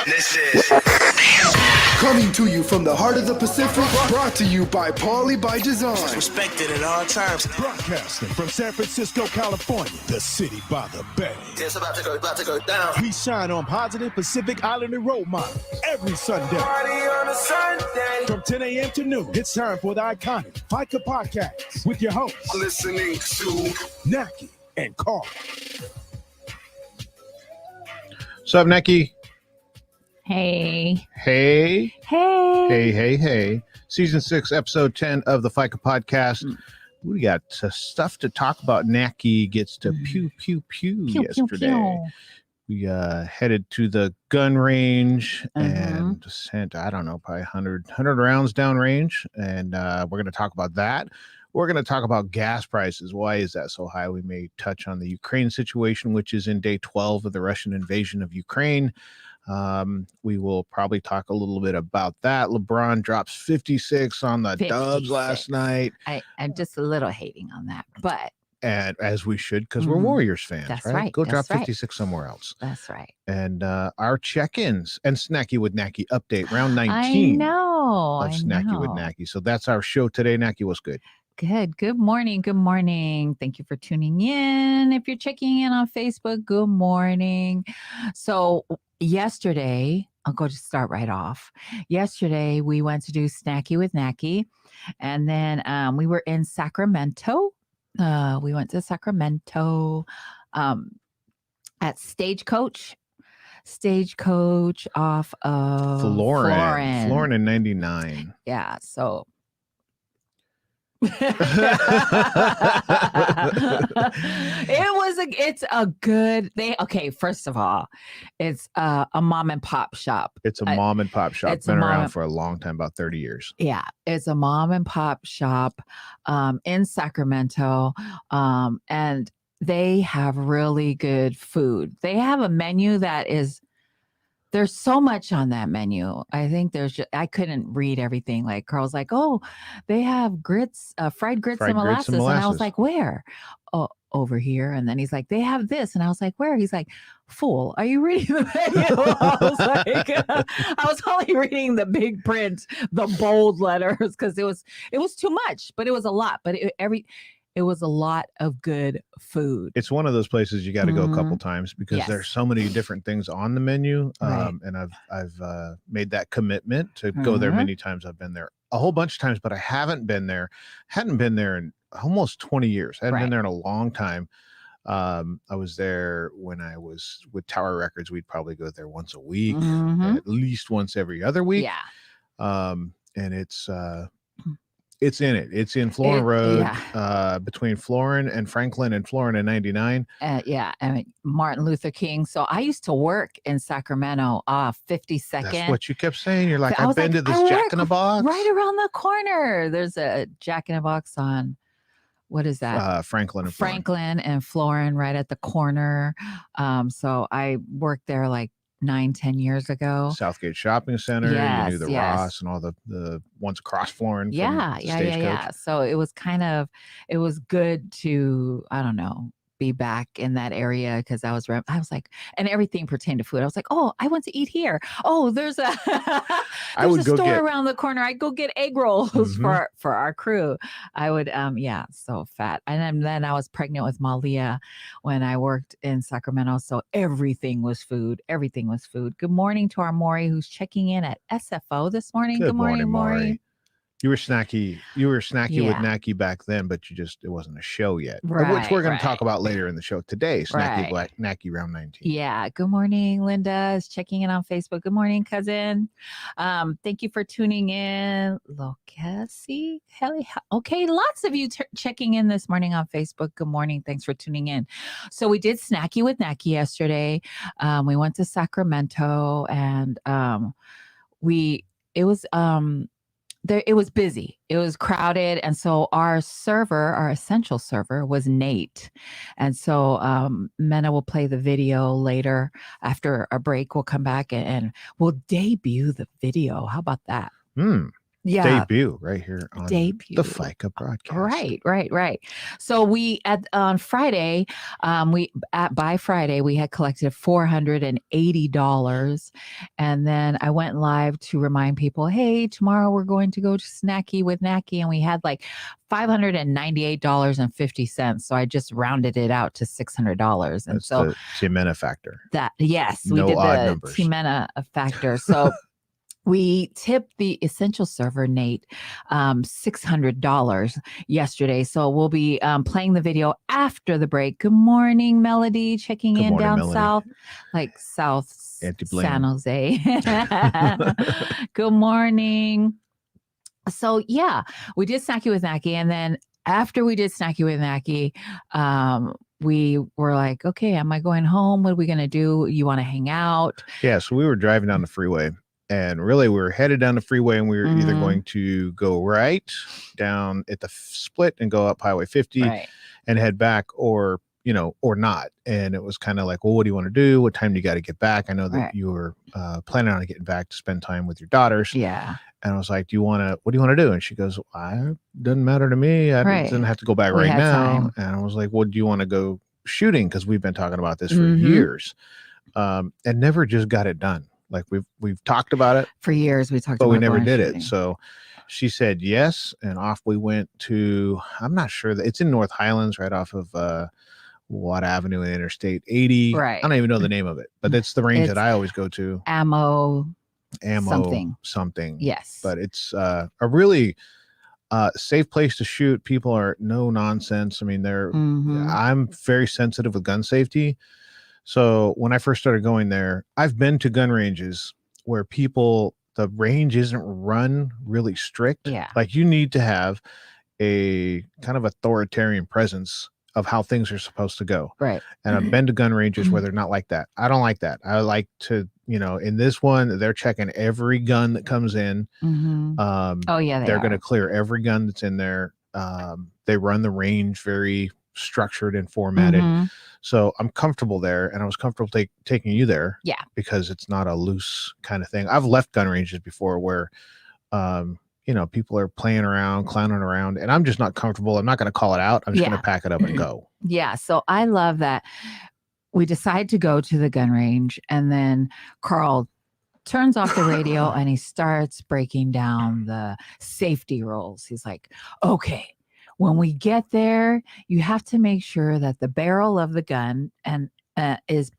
This is coming to you from the heart of the Pacific, brought to you by Paulie by Design. respected at all times. Broadcasting from San Francisco, California, the city by the bay. It's about to go down. We shine on positive Pacific Islander role models every Sunday. Party on a Sunday. From 10 a.m. to noon, it's time for the iconic Faika podcast with your hosts, Listening to Naki and Carl. What's up, Neki? Hey. Hey. Hey. Hey, hey, hey. Season 6, episode 10 of the Faika podcast. We got stuff to talk about. Naki gets to pew, pew, pew yesterday. Pew. We headed to the gun range and sent, I don't know, probably 100 rounds downrange. And we're going to talk about that. We're going to talk about gas prices. Why is that so high? We may touch on the Ukraine situation, which is in day 12 of the Russian invasion of Ukraine. We will probably talk a little bit about that. LeBron drops 56 on the 56. Dubs last night. I'm just a little hating on that, but And as we should, because we're Warriors fans, That's right? right, Go that's drop right. 56 somewhere else. that's right. And our check-ins and Snacky with Naki update, round 19 I know. of Snacky with Naki. So that's our show today. Naki, what's good? Good. Good morning. Good morning. Thank you for tuning in. If you're checking in on Facebook, good morning. So yesterday, I'll go to start right off. Yesterday, we went to do Snacky with Naki. And then we were in Sacramento. We went to Sacramento at Stagecoach off of Florin in 99. Yeah, so it's a good thing. Okay, first of all, it's a mom and pop shop. It's a mom and pop shop. it's a Been mom around and- for a long time, about 30 years. Yeah, it's a mom and pop shop in Sacramento. And they have really good food. They have a menu that is, there's so much on that menu. I think I couldn't read everything. Like Carl's like, oh, they have grits, fried grits and molasses. And I was like, where? Oh, over here. And then he's like, they have this. And I was like, where? He's like, fool, are you reading the menu? I was like, I was only reading the big print, the bold letters, because it was too much, but it was a lot. But it was a lot of good food. It's one of those places you got to go a couple times because Yes. there's so many different things on the menu. Right. And I've made that commitment to go there many times. I've been there a whole bunch of times, but I hadn't been there in almost 20 years. I hadn't been there in a long time. I was there when I was with Tower Records. We'd probably go there once a week, at least once every other week. Yeah. And it's in it. It's in Florin Road, between Florin and Franklin and Florin and 99. Yeah, I mean, Martin Luther King. So I used to work in Sacramento, 52nd. That's what you kept saying. You're like, I I've was been like, to this I Jack work in the Box. right around the corner. There's a Jack in the Box on, what is that? Franklin and Florin. Franklin and Florin right at the corner. So I worked there like 9-10 years ago. Southgate Shopping Center. Yes, you knew the yes. Ross and all the ones across Florin. Yeah. So it was good to, I don't know, be back in that area because I was like, and everything pertained to food. I was like, oh, I want to eat here. Oh, there's a store around the corner. I'd go get egg rolls for our crew. I would, so fat. And then I was pregnant with Malia when I worked in Sacramento. So everything was food. Everything was food. Good morning to our Maury who's checking in at SFO this morning. Good morning, Maury. You were snacky with Naki back then, but it wasn't a show yet, which we're going to talk about later in the show today. Snacky Naki round 19. Yeah. Good morning. Linda is checking in on Facebook. Good morning, cousin. Thank you for tuning in. Lokesi. Okay. Lots of you checking in this morning on Facebook. Good morning. Thanks for tuning in. So we did Snacky with Naki yesterday. We went to Sacramento and it was busy. It was crowded. And so our essential server was Nate. And so Mena will play the video later after a break. We'll come back and we'll debut the video. How about that? Yeah. debut right here on Debut. the Faika broadcast. Right. So we on Friday, by Friday we had collected $480, and then I went live to remind people, hey, tomorrow we're going to go to Snacky with Nacky, and we had like $598.50. So I just rounded it out to $600, and That's so the Ximena factor. yes, we No did odd the numbers. Ximena factor. So. We tipped the essential server, Nate, $600 yesterday. So we'll be playing the video after the break. Good morning, Melody, checking Good in morning, down Melody. south, like South Anti-blame. San Jose. Good morning. So yeah, we did Snacky with Nacky, and then after we did Snacky with Nacky, we were like, okay, am I going home? What are we going to do? You want to hang out? Yeah, so we were driving down the freeway, and really we were headed down the freeway, and we were either going to go right down at the split and go up Highway 50 and head back, or or not. And it was kind of like, well, what do you want to do? What time do you got to get back? I know that you were planning on getting back to spend time with your daughters. Yeah. And I was like, what do you want to do? And she goes, doesn't matter to me. I didn't have to go back right now. Time. And I was like, well, do you want to go shooting? Because we've been talking about this for years, and never just got it done. Like we've talked about it for years. We talked, but about we never did shooting. it. So she said yes, and off we went to. I'm not sure that it's in North Highlands, right off of Watt Avenue and Interstate 80. Right. I don't even know the name of it, but it's the range that I always go to. Ammo something. Yes. But it's a really safe place to shoot. People are no nonsense. I mean, I'm very sensitive with gun safety. So when I first started going there, I've been to gun ranges where the range isn't run really strict. Yeah. Like you need to have a kind of authoritarian presence of how things are supposed to go. Right. And I've been to gun ranges where they're not like that. I don't like that. I like to, in this one, they're checking every gun that comes in. They're going to clear every gun that's in there. They run the range very structured and formatted. So I'm comfortable there, and I was comfortable taking you there. Yeah. Because it's not a loose kind of thing. I've left gun ranges before where, people are playing around, clowning around, and I'm just not comfortable. I'm not going to call it out. I'm just going to pack it up and go. Yeah. So I love that we decide to go to the gun range, and then Carl turns off the radio and he starts breaking down the safety rules. He's like, okay, when we get there, you have to make sure that the barrel of the gun is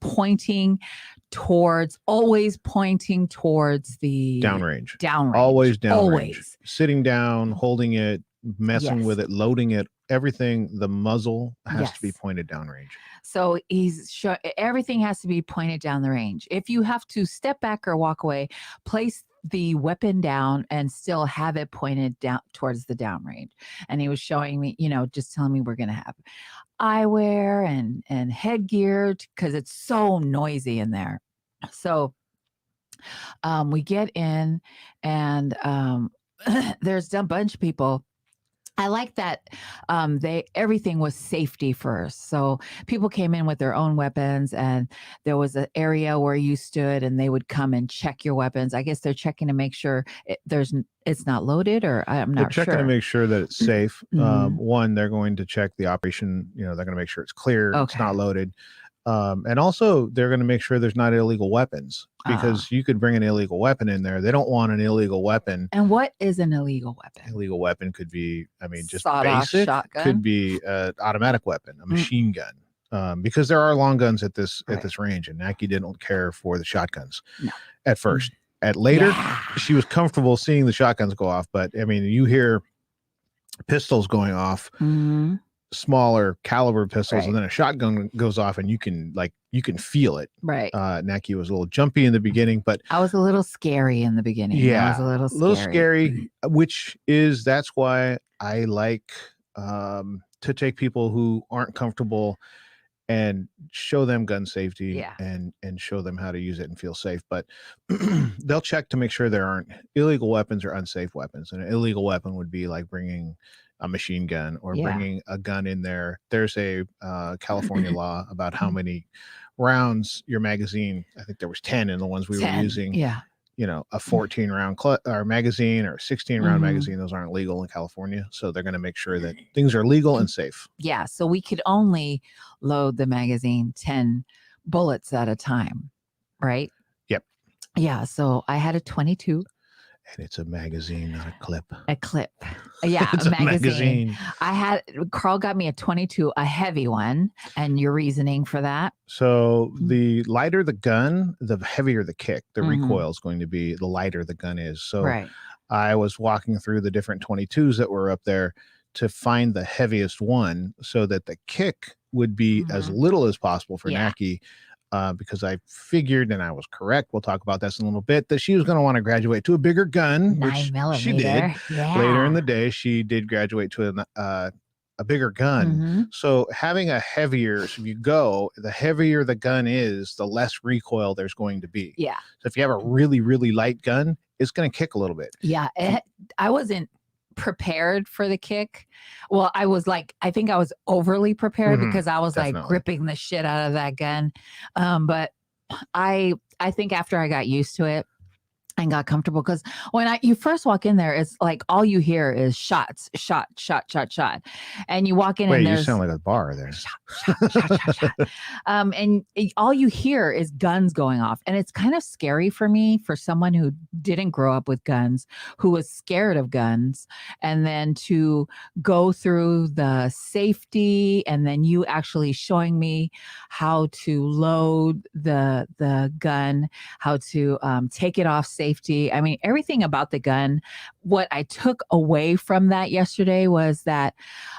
always pointing towards the downrange. Always downrange. Always. Sitting down, holding it, messing with it, loading it, everything, the muzzle has to be pointed downrange. So everything has to be pointed down the range. If you have to step back or walk away, place the weapon down and still have it pointed down towards the downrange. And he was showing me, just telling me we're going to have eyewear and headgear because it's so noisy in there. So we get in, and there's a bunch of people. I like that everything was safety first. So people came in with their own weapons, and there was an area where you stood and they would come and check your weapons. I guess they're checking to make sure it's not loaded, or I'm not sure. They're checking to make sure that it's safe. One, they're going to check the operation. They're going to make sure it's clear, it's not loaded. And also they're going to make sure there's not illegal weapons, because you could bring an illegal weapon in there. They don't want an illegal weapon. And what is an illegal weapon? Illegal weapon could be, just sawed-off basic. Shotgun? Could be an automatic weapon, a machine gun. Because there are long guns at this range, and Nacky didn't care for the shotguns at first. At later, she was comfortable seeing the shotguns go off, but you hear pistols going off. Smaller caliber pistols, and then a shotgun goes off, and you can feel it. Right. Nacky was a little jumpy in the beginning, but I was a little scary in the beginning. Yeah, I was a little scary. That's why I like to take people who aren't comfortable and show them gun safety and show them how to use it and feel safe. But they'll check to make sure there aren't illegal weapons or unsafe weapons. And an illegal weapon would be like bringing a machine gun or bringing a gun in there. There's a California law about how many rounds your magazine, I think there was 10 in the ones we were using, a 14 round or magazine or 16 round Mhm. magazine. Those aren't legal in California. So they're going to make sure that things are legal and safe. Yeah. So we could only load the magazine 10 bullets at a time. Right. Yep. Yeah. So I had a 22. And it's a magazine, not a clip. A clip. Yeah, It's a a magazine. Carl got me a 22, a heavy one. And your reasoning for that? So the lighter the gun, the heavier the kick. The Mhm. recoil is going to be the lighter the gun is. So Right. I was walking through the different 22s that were up there to find the heaviest one so that the kick would be as Mhm. little as possible for Yeah. Naki. Because I figured, and I was correct, we'll talk about this in a little bit, that she was going to want to graduate to a bigger gun, 9 which she did. millimeter. Yeah. Later in the day, she did graduate to a bigger gun. Mhm. So having a heavier, so if you go, the heavier the gun is, the less recoil there's going to be. Yeah. So if you have a really, really light gun, it's going to kick a little bit. Yeah. I wasn't prepared for the kick. Well, I think I was overly prepared Mhm, because I was like definitely. gripping the shit out of that gun. But I think after I got used to it and got comfortable, because when you first walk in there, it's like all you hear is shots, shot, shot, shot, shot, and you walk in Wait, and you there's sound like a bar there. shot, shot, shot, shot, shot. All you hear is guns going off, and it's kind of scary for me, for someone who didn't grow up with guns, who was scared of guns, and then to go through the safety, and then you actually showing me how to load the gun, how to take it off safety. I mean, everything about the gun. What I took away from that yesterday was that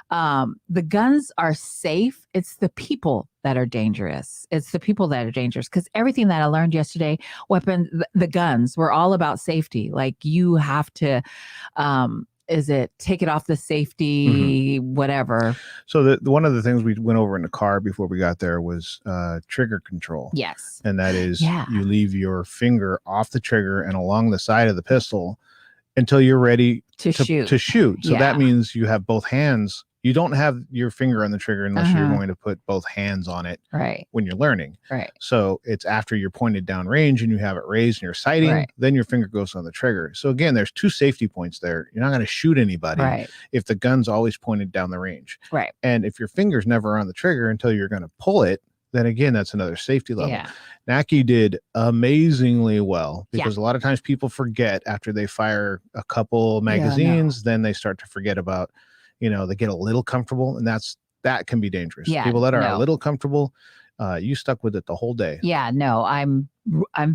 the guns are safe. It's the people that are dangerous. It's the people that are dangerous, because everything that I learned yesterday, the guns were all about safety. Like you have to, take it off the safety, whatever. So one of the things we went over in the car before we got there was trigger control. Yes. And that is Yeah. you leave your finger off the trigger and along the side of the pistol until you're ready To shoot. So Yeah. that means you have both hands. You don't have your finger on the trigger unless you're Uh-huh. going to put both hands on it Right. when you're learning. Right. So it's after you're pointed down range and you have it raised and you're sighting, Right. then your finger goes on the trigger. So again, there's two safety points there. You're not going to shoot anybody Right. if the gun's always pointed down the range. Right. And if your finger's never on the trigger until you're going to pull it, then again, that's another safety level. Yeah. Naki did amazingly well, Yeah. because a lot of times people forget after they fire a couple magazines, then they start to forget about, they get a little comfortable, and that can be dangerous. Yeah, People that are a no. little comfortable, you stuck with it the whole day. Yeah, no, I'm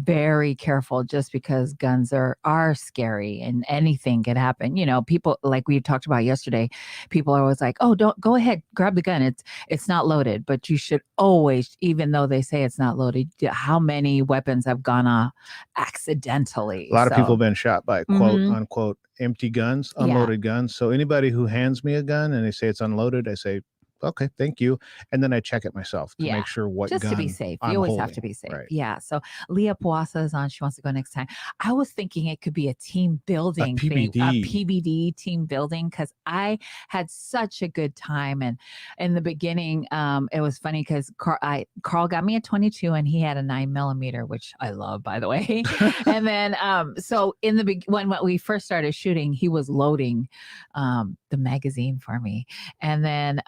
very careful, just because guns are scary and anything can happen. People, like we talked about yesterday, people are always like, "Oh, don't go ahead, grab the gun. It's not loaded." But you should always, even though they say it's not loaded, how many weapons have gone off accidentally? A lot of people have been shot by quote Mhm. unquote empty guns, unloaded guns. So anybody who hands me a gun and they say it's unloaded, I say, okay, thank you. And then I check it myself to Yeah. make sure what Just gun to be safe. I'm You always have holding. to be safe. Right. Yeah. So Leah Puasa is on. She wants to go next time. I was thinking it could be a team building thing, a PBD team building, because I had such a good time. And in the beginning, it was funny because Carl got me a 22 and he had a 9 millimeter, which I love, by the way. And then, so in when we first started shooting, he was loading the magazine for me. And then,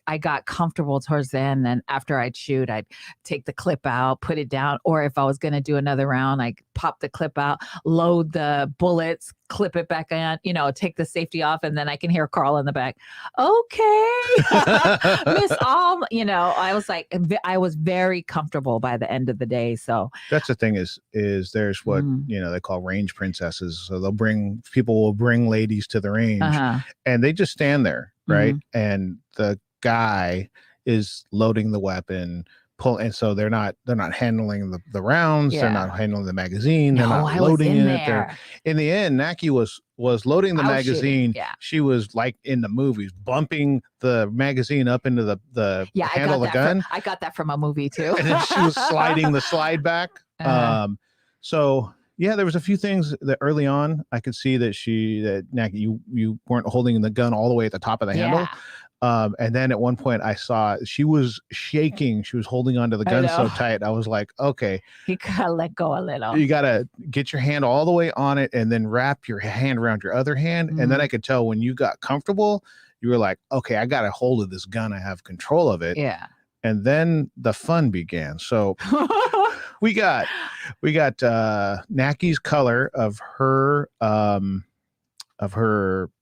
I got comfortable towards the end. Then after I'd shoot, I'd take the clip out, put it down. Or if I was going to do another round, I pop the clip out, load the bullets, clip it back on, take the safety off. And then I can hear Carl in the back. Okay. Miss Alm, I was very comfortable by the end of the day. So that's the thing is there's what, they call range princesses. So people will bring ladies to the range and they just stand there. Right. And the guy is loading the weapon, and so they're not handling the rounds. They're not handling the magazine. They're not loading it. In the end, Naki was loading the magazine. Yeah. She was like in the movies, bumping the magazine up into the handle of the gun. I got that from a movie too. And then she was sliding the slide back. So yeah, there was a few things that early on I could see that Naki, you weren't holding the gun all the way at the top of the handle. And then at one point I saw she was shaking. She was holding onto the gun so tight. I was like, okay, You gotta let go a little. you got to get your hand all the way on it and then wrap your hand around your other hand. And then I could tell when you got comfortable, you were like, okay, I got a hold of this gun. I have control of it. Yeah. And then the fun began. So we got Naki's color of her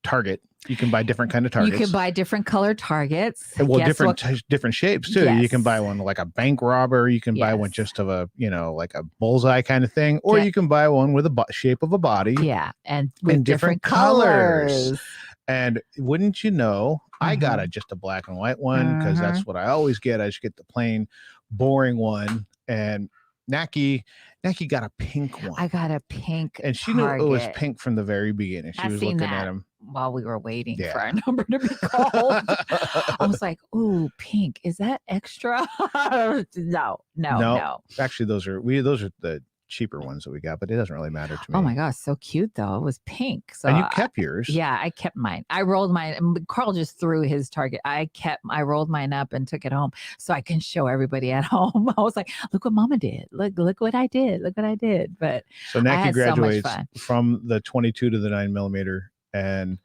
target. You can buy different kind of targets. You can buy different color targets. Well, different shapes too. Yes. You can buy one like a bank robber. You can buy one just of a, like a bullseye kind of thing, or you can buy one with a shape of a body. Yeah, and with different colors. And wouldn't you know, I got just a black and white one because that's what I always get. I just get the plain, boring one. And Naki got a pink one. I got a pink, and she knew it was pink from the very beginning. She was looking at him while we were waiting for our number to be called. I was like, "Ooh, pink! Is that extra?" No. Actually, those are the cheaper ones that we got, but it doesn't really matter to me. Oh my gosh, so cute though. It was pink. So and you kept yours. Yeah, I kept mine. I rolled mine. Carl just threw his target. I rolled mine up and took it home so I can show everybody at home. I was like, look what Mama did. Look what I did. Look what I did. But so Naki graduates from the 22 to the 9mm, and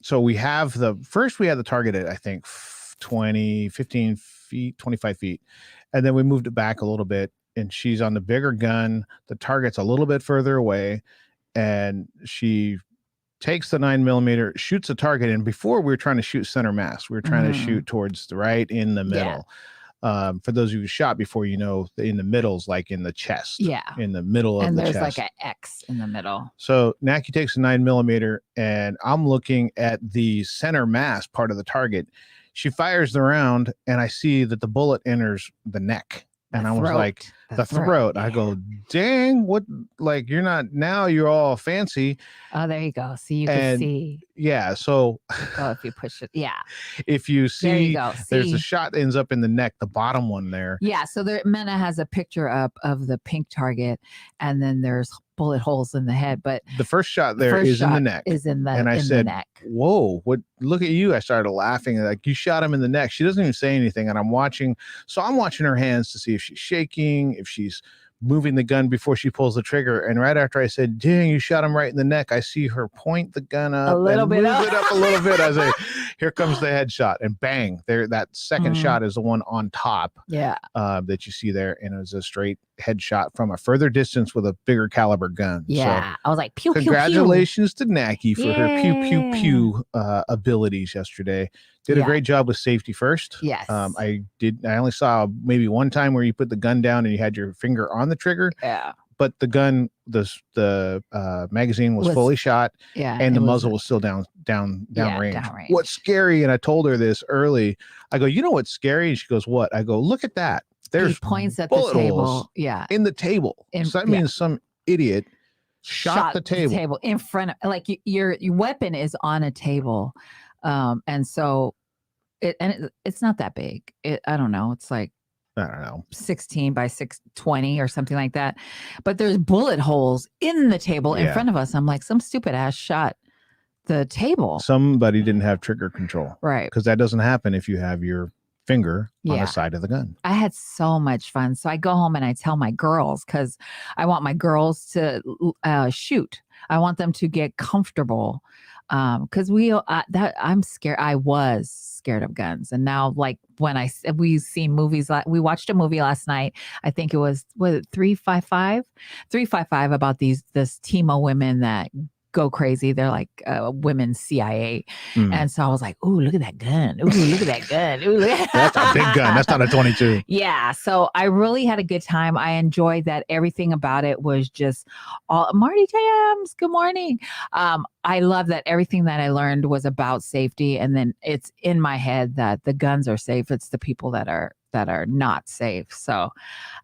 so we have the target at I think 15 feet, 25 feet, and then we moved it back a little bit. And she's on the bigger gun. The target's a little bit further away, and she takes the 9mm, shoots the target. And before we were trying to shoot center mass, we were trying to shoot towards the right in the middle. Yeah. For those of you who shot before, in the middle's like in the chest. Yeah, in the middle of the chest. And there's like an X in the middle. So Naki takes a 9mm, and I'm looking at the center mass part of the target. She fires the round, and I see that the bullet enters the neck. And I was like, the throat. I go, dang, what? Like, you're all fancy. Oh, there you go. See, you can see. Yeah. So, if you push it. Yeah. If you see, there you go. There's a shot that ends up in the neck, the bottom one there. Yeah. So Mena has a picture up of the pink target, and then there's bullet holes in the head. But the first shot there is in the neck. And I said, neck. Whoa, what? Look at you. I started laughing. Like, you shot him in the neck. She doesn't even say anything. And I'm watching her hands to see if she's shaking, if she's moving the gun before she pulls the trigger. And right after I said, dang, you shot him right in the neck, I see her point the gun up move it up a little bit. I was like, here comes the headshot, and bang, there, that second shot is the one on top. Yeah. That you see there. And it was a straight headshot from a further distance with a bigger caliber gun. Yeah. So, I was like, pew, pew, pew. Congratulations to Naki for her pew, pew, pew abilities yesterday. Did a great job with safety first. Yes. I only saw maybe one time where you put the gun down and you had your finger on the trigger. Yeah. But the gun, the magazine was fully shot. Yeah. And the muzzle was still down range. What's scary, and I told her this early, I go, you know what's scary? And she goes, what? I go, look at that. There's he points at the table. Yeah. In the table. So that means some idiot shot the table in front of, like, your weapon is on a table. And so it's not that big. I don't know. It's like, I don't know, 16 by 620 or something like that. But there's bullet holes in the table in front of us. I'm like, some stupid ass shot the table. Somebody didn't have trigger control. Right. Because that doesn't happen if you have your finger on the side of the gun. I had so much fun. So I go home and I tell my girls, because I want my girls to shoot. I want them to get comfortable. Because I'm scared. I was scared of guns, and now, like, when we seen movies, like we watched a movie last night. I think it was 355 about this team of women that go crazy. They're like women CIA. And so I was like, ooh, look at that gun. Ooh, look at that gun. Ooh, that's a big gun. That's not a 22. Yeah. So I really had a good time. I enjoyed that. Everything about it was just all Marty Jams. Good morning. I love that everything that I learned was about safety. And then it's in my head that the guns are safe. It's the people that are not safe. So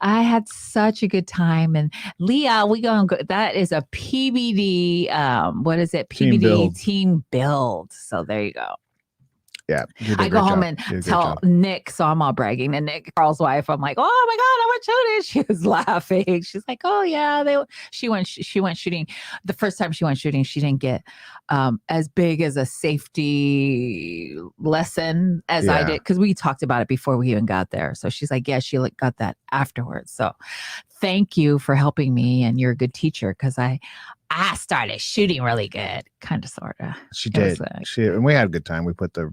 I had such a good time. And Leah, we gonna go. That is a PBD. What is it? PBD team build. So there you go. Yeah. You did a I go great home job. and You did a great tell job. Nick, so I'm all bragging, and Nick, Carl's wife, I'm like, oh my god, I went shooting. She was laughing. She's like, oh yeah, she went shooting. The first time she went shooting, she didn't get as big as a safety lesson as I Yeah. did, because we talked about it before we even got there. So she's like, yeah, she got that afterwards. So thank you for helping me, and you're a good teacher, because I started shooting really good, kind of, sort of. She did. And we had a good time. We put the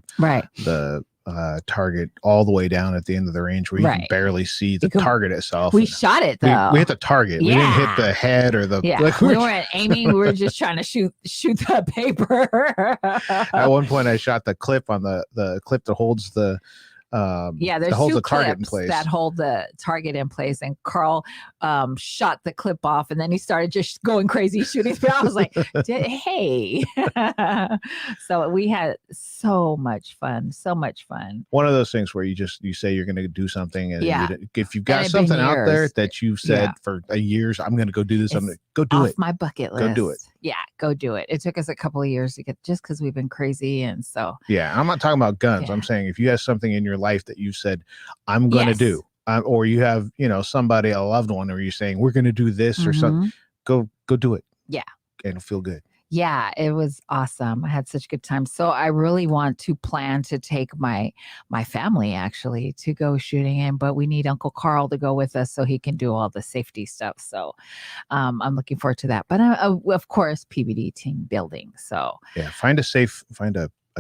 target all the way down at the end of the range where you can barely see the target itself. We shot it though. We hit the target. Yeah. We didn't hit the head or the. Yeah. Like, we weren't aiming. We were just trying to shoot the paper. At one point, I shot the clip on the clip that holds the. There's hold two the target in clips place. that hold the target in place, and Carl shot the clip off, and then he started just going crazy shooting. I was like, hey. So we had so much fun. One of those things where you say you're going to do something, and if you've got And something out there that you've said for years, I'm going to go do this. I'm going to go do it. My bucket list. Go do it. Yeah, go do it. It took us a couple of years to get, just because we've been crazy, and so. Yeah, I'm not talking about guns. I'm saying if you have something in your life that you said, I'm going to do, or you have, somebody, a loved one, or you're saying we're going to do this or something, go do it. Yeah, and it'll feel good. Yeah, it was awesome. I had such a good time. So I really want to plan to take my family actually to go shooting but we need Uncle Carl to go with us so he can do all the safety stuff. So I'm looking forward to that. But of course, PBD team building. So yeah, find a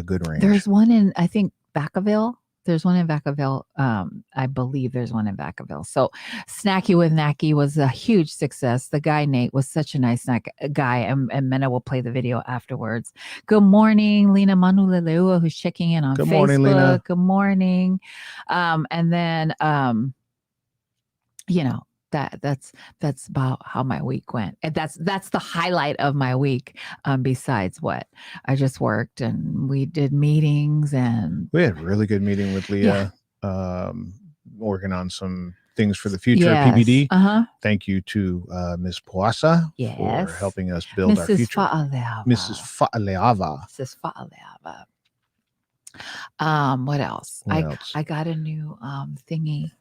good range. There's one in, I think, Vacaville. There's one in Vacaville. I believe there's one in Vacaville. So Snacky with Nacky was a huge success. The guy, Nate, was such a nice guy. And Mena will play the video afterwards. Good morning, Lena Manulelua, who's checking in on Facebook. Morning, Lena. Good morning. And then, that's about how my week went. And that's the highlight of my week. Besides what I just worked, and we did meetings, and we had a really good meeting with Leah, working on some things for the future of PBD. Thank you to Ms. Poasa for helping us build our future. Mrs. Fa'aleava. What else? I got a new thingy.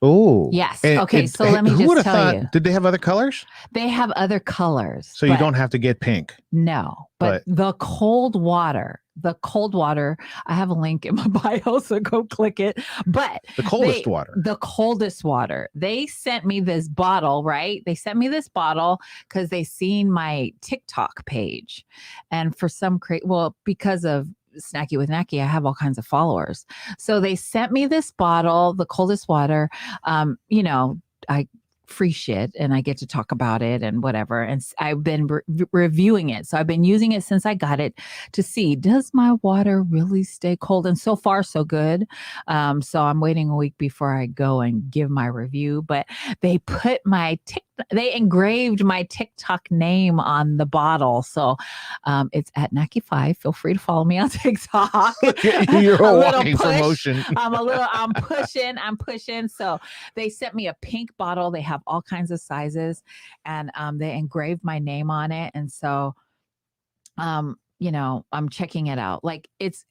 Oh, yes. Okay, so let me just tell you. Did they have other colors? They have other colors. So you don't have to get pink. No, but the cold water, I have a link in my bio, so go click it. But the coldest water. They sent me this bottle, right? They sent me this bottle because they seen my TikTok page. And for some because of Snacky with Nacky, I have all kinds of followers. So they sent me this bottle, the coldest water. I free shit, and I get to talk about it and whatever. And I've been reviewing it. So I've been using it since I got it to see, does my water really stay cold? And so far, so good. So I'm waiting a week before I go and give my review. But they put they engraved my TikTok name on the bottle. So it's at Nacky5. Feel free to follow me on TikTok. You're a walking promotion. I'm pushing. So they sent me a pink bottle. They have all kinds of sizes, and they engraved my name on it. And so, I'm checking it out. Like it's,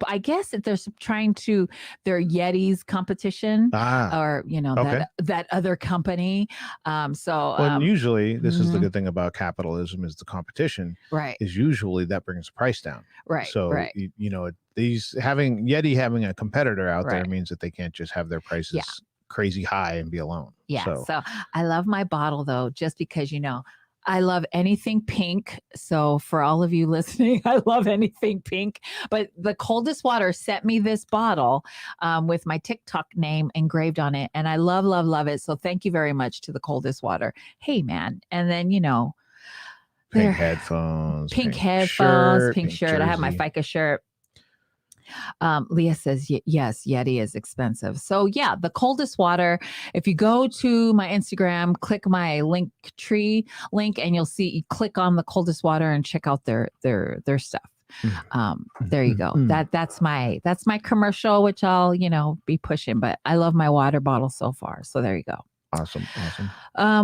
I guess if they're trying to their Yetis competition or, that other company. Usually this is the good thing about capitalism is the competition, right? Is usually that brings the price down. Right. So, Yeti having a competitor out there means that they can't just have their prices crazy high and be alone. Yeah. So I love my bottle though, just because, I love anything pink. So for all of you listening, I love anything pink. But the coldest water sent me this bottle with my TikTok name engraved on it. And I love, love, love it. So thank you very much to the coldest water. Hey, man. And then, pink headphones. Pink shirt. Jersey. I have my Faika shirt. Leah says, yes, Yeti is expensive. So yeah, the coldest water. If you go to my Instagram, click my link tree link, and you click on the coldest water and check out their stuff. There you go. That's my commercial, which I'll, be pushing, but I love my water bottle so far. So there you go. Awesome.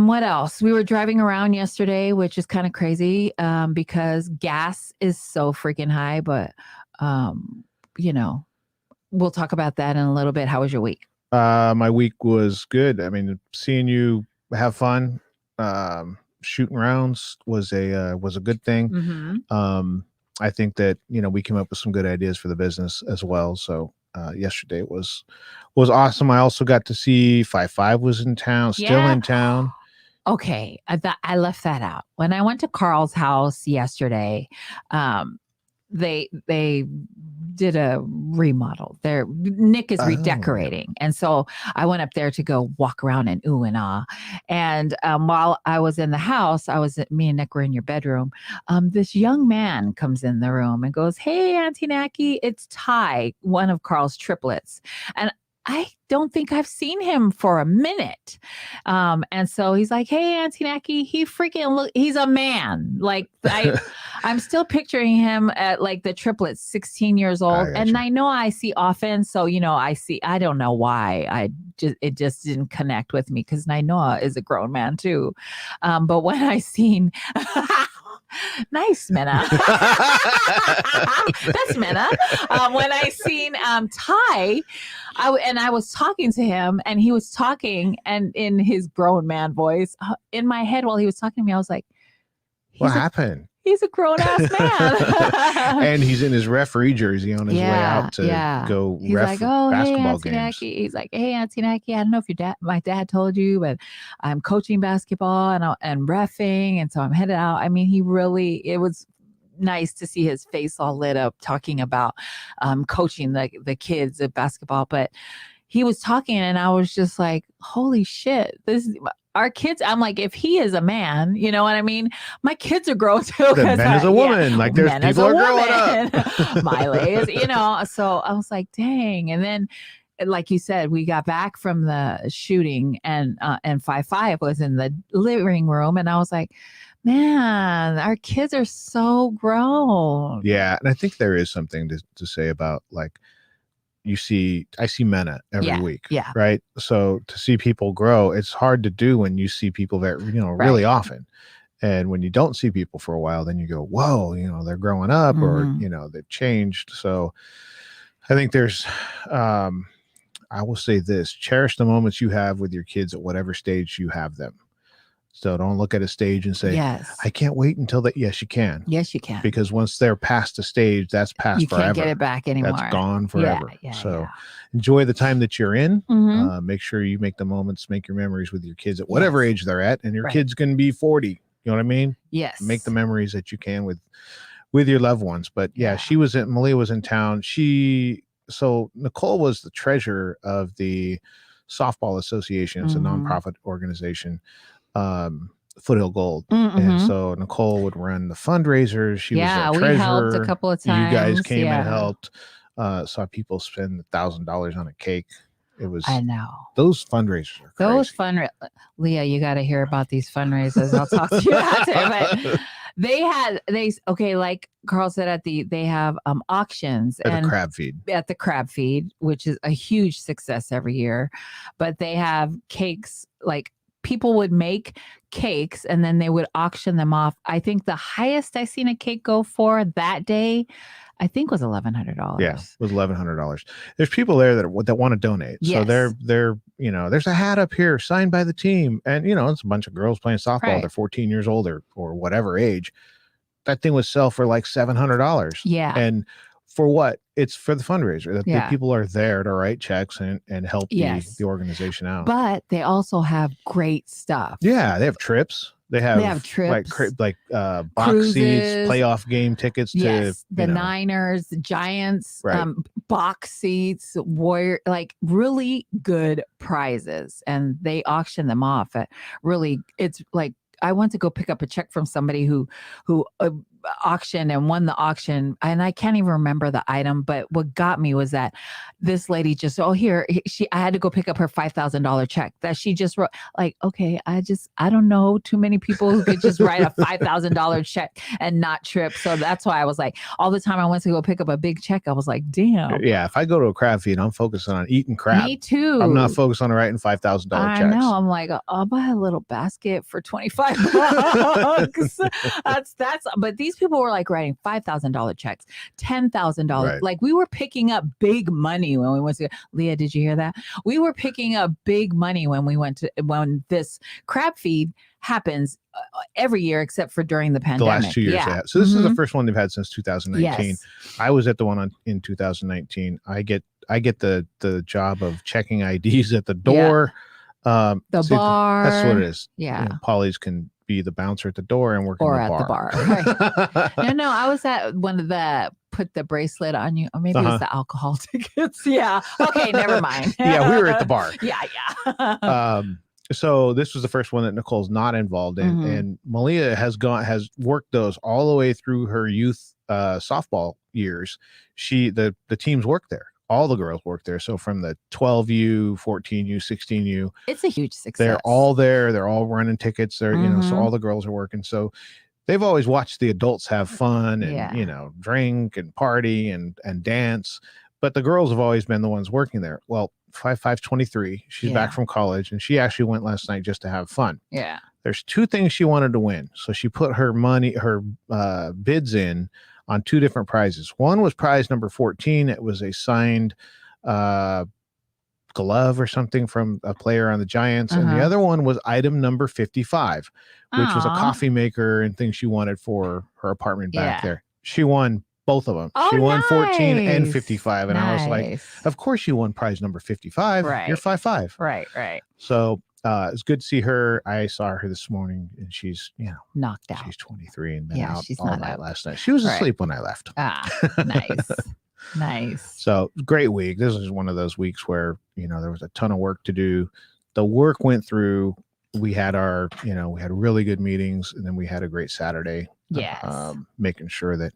What else? We were driving around yesterday, which is kind of crazy, because gas is so freaking high, but, we'll talk about that in a little bit. How was your week? My week was good. I mean, seeing you have fun, shooting rounds was a good thing. Mm-hmm. I think that we came up with some good ideas for the business as well. So yesterday was awesome. I also got to see 5 was in town, still in town. Okay, I left that out. When I went to Carl's house yesterday, they did a remodel. Nick is redecorating, and so I went up there to go walk around and ooh and ah. And while I was in the house, me and Nick were in your bedroom. This young man comes in the room and goes, "Hey, Auntie Naki, it's Ty, one of Carl's triplets," and I don't think I've seen him for a minute. And so he's like, "Hey, Auntie Naki," he's a man. Like I'm still picturing him at like the triplets, 16 years old. And I know I see often. So, I don't know why it just didn't connect with me because Nainoa is a grown man too. But when I seen nice, Minna. That's Minna. When I seen Ty, I was talking to him, and he was talking, and in his grown man voice, in my head while he was talking to me, I was like, "What happened?" He's a grown ass man, and he's in his referee jersey on his way out to go he's like, "Oh, basketball hey, Auntie games." Naki. He's like, "Hey, Auntie Naki, I don't know if my dad told you, but I'm coaching basketball and reffing, and so I'm headed out." I mean, it was nice to see his face all lit up talking about coaching the kids at basketball. But he was talking, and I was just like, "Holy shit, our kids." I'm like, if he is a man, you know what I mean? My kids are grown too. The man is a woman. Yeah, like there's people are growing up. Miley is, so I was like, dang. And then, like you said, we got back from the shooting, and 5 was in the living room, and I was like, man, our kids are so grown. Yeah, and I think there is something to say about like. I see Mena every week. Yeah. Right. So to see people grow, it's hard to do when you see people that, really often. And when you don't see people for a while, then you go, whoa, they're growing up or, they've changed. So I think there's, I will say this, cherish the moments you have with your kids at whatever stage you have them. So don't look at a stage and say, yes, I can't wait until that. Yes, you can. Yes, you can. Because once they're past a stage, that's past you forever. You can't get it back anymore. That's gone forever. So enjoy the time that you're in. Mm-hmm. Make sure you make the moments, make your memories with your kids at whatever age they're at. And your kid's going to be 40. You know what I mean? Yes. Make the memories that you can with your loved ones. But Malia was in town. So Nicole was the treasurer of the Softball Association. It's a nonprofit organization. Foothill Gold. And so Nicole would run the fundraisers. She was a treasurer. We helped a couple of times. You guys came and helped. Saw people spend $1,000 on a cake. It was, I know, those fundraisers are crazy. Leah, you got to hear about these fundraisers. I'll talk to you after. But like Carl said, they have auctions at the crab feed, which is a huge success every year. But they have cakes, like people would make cakes and then they would auction them off. I think the highest I seen a cake go for that day, I think, was $1,100. Yeah, it was $1,100. There's people there that want to donate. Yes. So they're there's a hat up here signed by the team, and it's a bunch of girls playing softball. Right. They're 14 years old or whatever age. That thing would sell for like $700. Yeah, and for what? It's for the fundraiser. The people are there to write checks and help the organization out. But they also have great stuff. Yeah, they have trips. They have trips, like box cruises, seats, playoff game tickets to the Niners, Giants, box seats, Warrior, like really good prizes, and they auction them off at it's like, I went to go pick up a check from somebody who auctioned and won the auction, and I can't even remember the item, but what got me was that this lady just, I had to go pick up her $5,000 check that she just wrote. Like, okay, I don't know too many people who could just write a $5,000 check and not trip. So that's why I was like, all the time I went to go pick up a big check, I was like, damn. Yeah, if I go to a crab feed, I'm focusing on eating crab. Me too. I'm not focused on writing $5,000 checks. I know. I'm like, I'll buy a little basket for $25. But these these people were like writing $5,000 checks, $10,000. Right. Like we were picking up big money when we went to Leah. Did you hear that? We were picking up big money when this crab feed happens every year except for during the pandemic. The last 2 years. Yeah. They had. So this is the first one they've had since 2019. Yes. I was at the one in 2019. I get the job of checking IDs at the door. The bar. That's what it is. Yeah. Polly's can be the bouncer at the door and work Or in the at bar. the bar. Right. No, I was at one of the put the bracelet on you, or maybe it was the alcohol tickets. Yeah. Okay, never mind. Yeah, we were at the bar. Yeah. So this was the first one that Nicole's not involved in, and Malia has worked those all the way through her youth softball years. The teams work there. All the girls work there. So from the 12U, 14U, 16U, it's a huge success. They're all there. They're all running tickets. They're so all the girls are working. So they've always watched the adults have fun and drink and party and dance, but the girls have always been the ones working there. Well, 5'23", she's back from college, and she actually went last night just to have fun. Yeah. There's two things she wanted to win, so she put her bids in on two different prizes. One was prize number 14. It was a signed glove or something from a player on the Giants, and the other one was item number 55, which was a coffee maker and things she wanted for her apartment back there. She won both of them. She won 14 and 55, and I was like, of course you won prize number 55. Right. You're 5'5". Right. So it's good to see her. I saw her this morning, and she's knocked out. She's 23 and been out she's all not night up. last night. She was asleep when I left. Nice. Nice. So great week. This is one of those weeks where there was a ton of work to do. The work went through. We had we had really good meetings, and then we had a great Saturday. Yes. Making sure that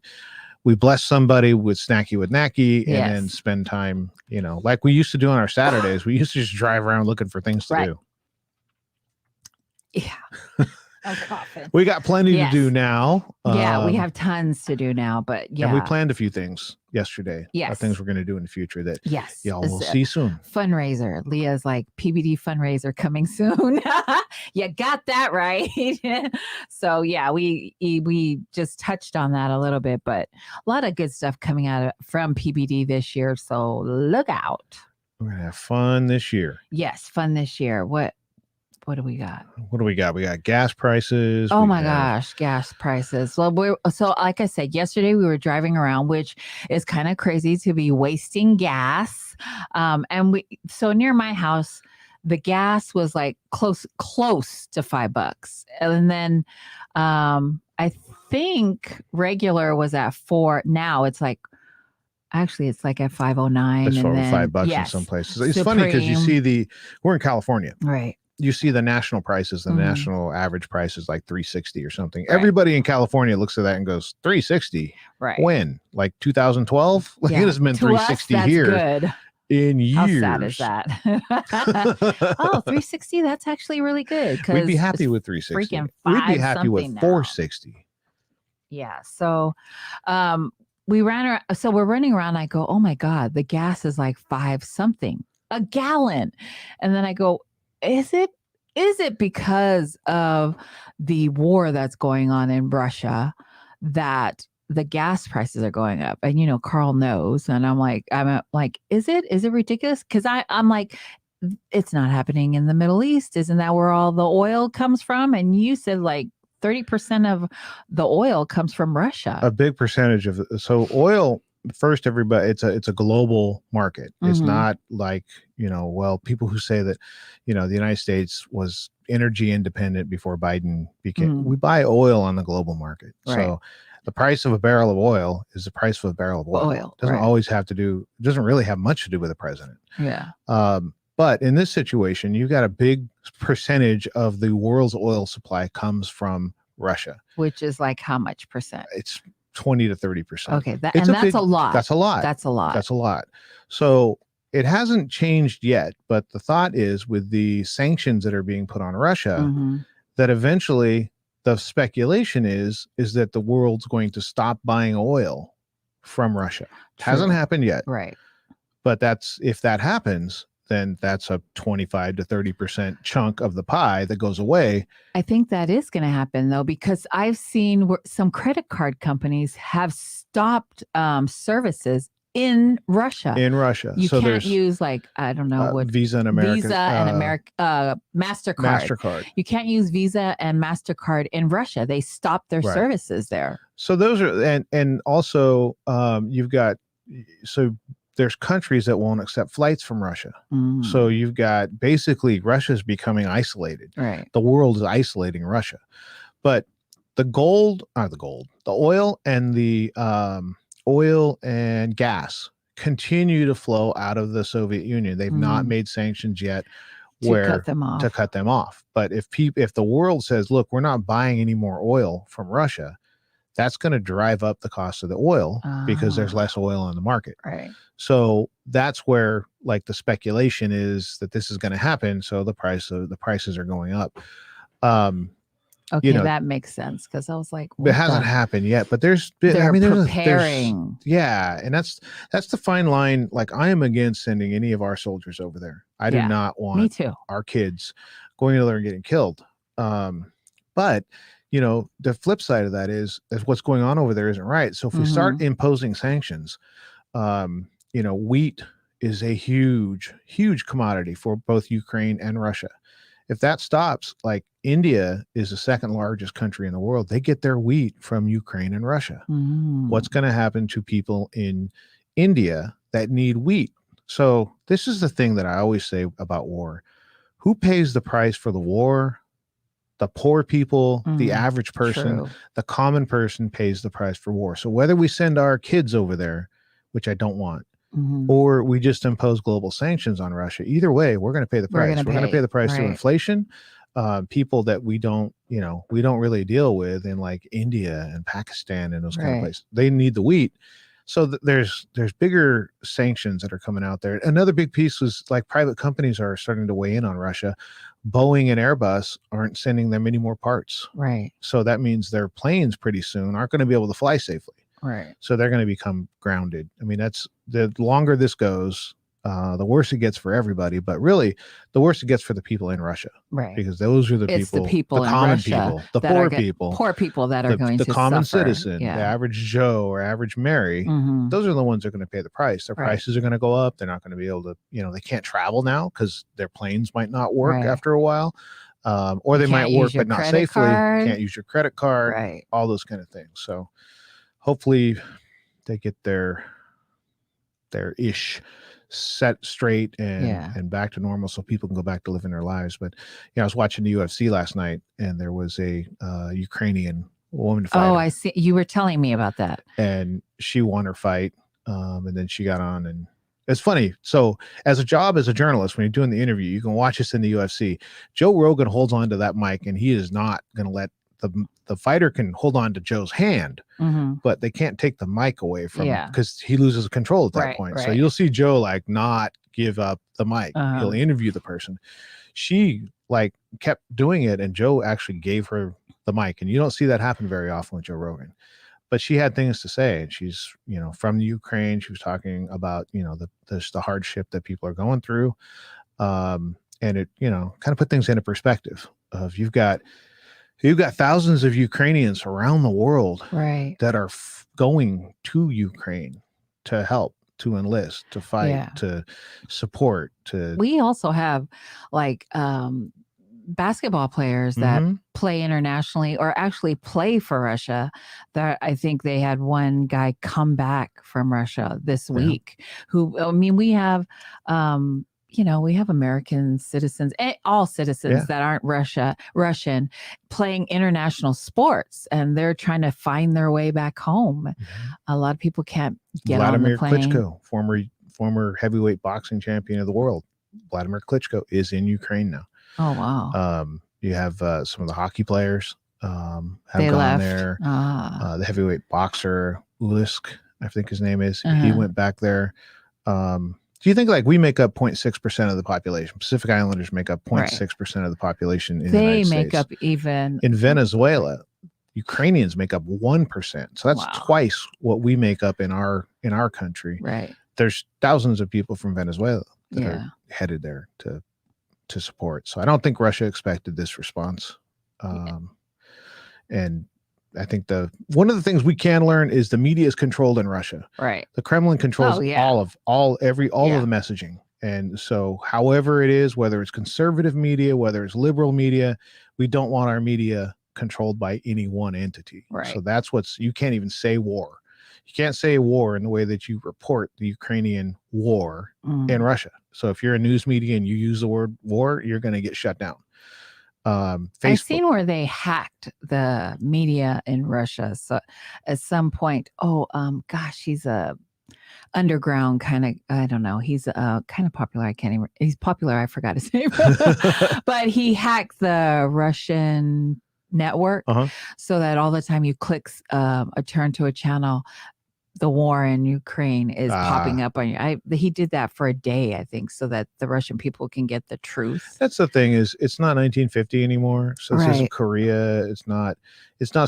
we bless somebody with Snacky with Nacky, and then spend time, like we used to do on our Saturdays. We used to just drive around looking for things to do. Yeah. I'm coughing. We got plenty to do now. Yeah, we have tons to do now, but and we planned a few things yesterday. Yes. Things we're going to do in the future that y'all will It's see soon. Fundraiser. Leah's like PBD fundraiser coming soon. You got that right. So yeah, we just touched on that a little bit, but a lot of good stuff coming out from PBD this year. So look out. We're gonna have fun this year. Yes, fun this year. What do we got? What do we got? We got gas prices. Oh my gosh, gas prices. Well, so like I said, yesterday we were driving around, which is kind of crazy to be wasting gas. And so near my house, the gas was like close to $5. And then I think regular was at $4. Now it's like, actually, it's like at $5.09. It's over then, $5 in some places. It's funny because you see we're in California. Right. You see the national prices, the national average price is like $3.60 or something. Right. Everybody in California looks at that and goes, $3.60? Right. When? Like 2012? Like it has been $3.60 here. Good. In years. How sad is that? Oh, $3.60? That's actually really good. We'd be happy with $3.60. We'd be happy with $4.60. Yeah. So we ran around. So we're running around. I go, oh my God, the gas is like $5 something a gallon. And then I go, is it because of the war that's going on in Russia that the gas prices are going up? And Carl knows, and I'm like, is it ridiculous? Because I'm like, it's not happening in the Middle East. Isn't that where all the oil comes from? And you said like 30% of the oil comes from Russia. A big percentage of so oil. First, everybody, it's a global market. It's not like, people who say that, the United States was energy independent before Biden became, we buy oil on the global market. Right. So the price of a barrel of oil is the price of a barrel of oil. It doesn't always doesn't really have much to do with the president. Yeah. But in this situation, you've got a big percentage of the world's oil supply comes from Russia. Which is like how much percent? It's 20 to 30%. Okay. That's a lot. That's a lot. That's a lot. That's a lot. So it hasn't changed yet, but the thought is with the sanctions that are being put on Russia, that eventually the speculation is that the world's going to stop buying oil from Russia. It hasn't happened yet. Right. But if that happens, then that's a 25 to 30% chunk of the pie that goes away. I think that is going to happen though, because I've seen where some credit card companies have stopped services in Russia. You So can't there's use like, I don't know what Visa and American, MasterCard. MasterCard. You can't use Visa and MasterCard in Russia. They stopped their Right. services there. So those are, and also you've got, so there's countries that won't accept flights from Russia. So you've got basically Russia's becoming isolated. Right. The world is isolating Russia. But the oil and the oil and gas continue to flow out of the Soviet Union. They've not made sanctions yet To cut them off. But if the world says, look, we're not buying any more oil from Russia, that's going to drive up the cost of the oil because there's less oil on the market. Right. So that's where like the speculation is that this is going to happen. So the prices are going up. Okay, that makes sense because I was like, it hasn't happened yet, but they're preparing. And that's the fine line. Like I am against sending any of our soldiers over there. I do not want our kids going over there and getting killed. But the flip side of that is what's going on over there isn't right. So if we start imposing sanctions, wheat is a huge, huge commodity for both Ukraine and Russia. If that stops, like India is the second largest country in the world. They get their wheat from Ukraine and Russia. What's going to happen to people in India that need wheat? So this is the thing that I always say about war. Who pays the price for the war? The poor people, the average person, the common person pays the price for war. So whether we send our kids over there, which I don't want, or we just impose global sanctions on Russia, either way, we're going to pay the price. We're going to pay the price through inflation. People that we don't really deal with in like India and Pakistan and those kind of places, they need the wheat. So there's bigger sanctions that are coming out there. Another big piece was like private companies are starting to weigh in on Russia. Boeing and Airbus aren't sending them any more parts. Right. So that means their planes pretty soon aren't going to be able to fly safely. Right. So they're going to become grounded. I mean, that's the longer this goes, the worse it gets for everybody, but really the worse it gets for the people in Russia. Right. Because those are the common people, the poor people that are going to the common suffer. citizen, the average Joe or average Mary. Those are the ones that are going to pay the price. Their prices are going to go up. They're not going to be able to, they can't travel now because their planes might not work after a while. Or they might work, but not safely. Can't use your credit card, all those kind of things. So hopefully they get their ish set straight and back to normal so people can go back to living their lives. But I was watching the UFC last night and there was a Ukrainian woman fighter. Oh, I see. You were telling me about that. And she won her fight. And then she got on, and it's funny. So as a journalist, when you're doing the interview, you can watch this in the UFC. Joe Rogan holds on to that mic and he is not going to let the fighter can hold on to Joe's hand, but they can't take the mic away from him because he loses control at that point. So you'll see Joe like not give up the mic. He'll interview the person. She like kept doing it, and Joe actually gave her the mic, and you don't see that happen very often with Joe Rogan. But she had things to say, and she's from the Ukraine. She was talking about the hardship that people are going through, and it kind of put things into perspective. Of you've got thousands of Ukrainians around the world that are going to Ukraine to help, to enlist, to fight, to support. We also have like basketball players that play internationally or actually play for Russia. That I think they had one guy come back from Russia this week. We have we have American citizens, all citizens that aren't Russian playing international sports, and they're trying to find their way back home. A lot of people can't get on the plane. Klitschko, former heavyweight boxing champion of the world. Vladimir Klitschko is in Ukraine now. Oh, wow. You have some of the hockey players have they gone left. there. The heavyweight boxer, Ulysk, I think his name is. He went back there. Do you think like we make up 0.6% of the population? Pacific Islanders make up 0.6% of the population in the United States. They make up even in Venezuela. Ukrainians make up 1%. So that's twice what we make up in our country. Right. There's thousands of people from Venezuela. that are headed there to support. So I don't think Russia expected this response. And I think one of the things we can learn is the media is controlled in Russia. Right. The Kremlin controls all of the messaging. And so however it is, whether it's conservative media, whether it's liberal media, we don't want our media controlled by any one entity. Right. So that's you can't even say war. You can't say war in the way that you report the Ukrainian war in Russia. So if you're a news media and you use the word war, you're going to get shut down. I've seen where they hacked the media in Russia. So at some point, he's a underground kind of, I don't know. He's kind of popular. He's popular. I forgot his name, but he hacked the Russian network so that all the time you click a turn to a channel, the war in Ukraine is popping up on you. He did that for a day, I think, so that the Russian people can get the truth. That's the thing, is it's not 1950 anymore. So this isn't Korea. It's not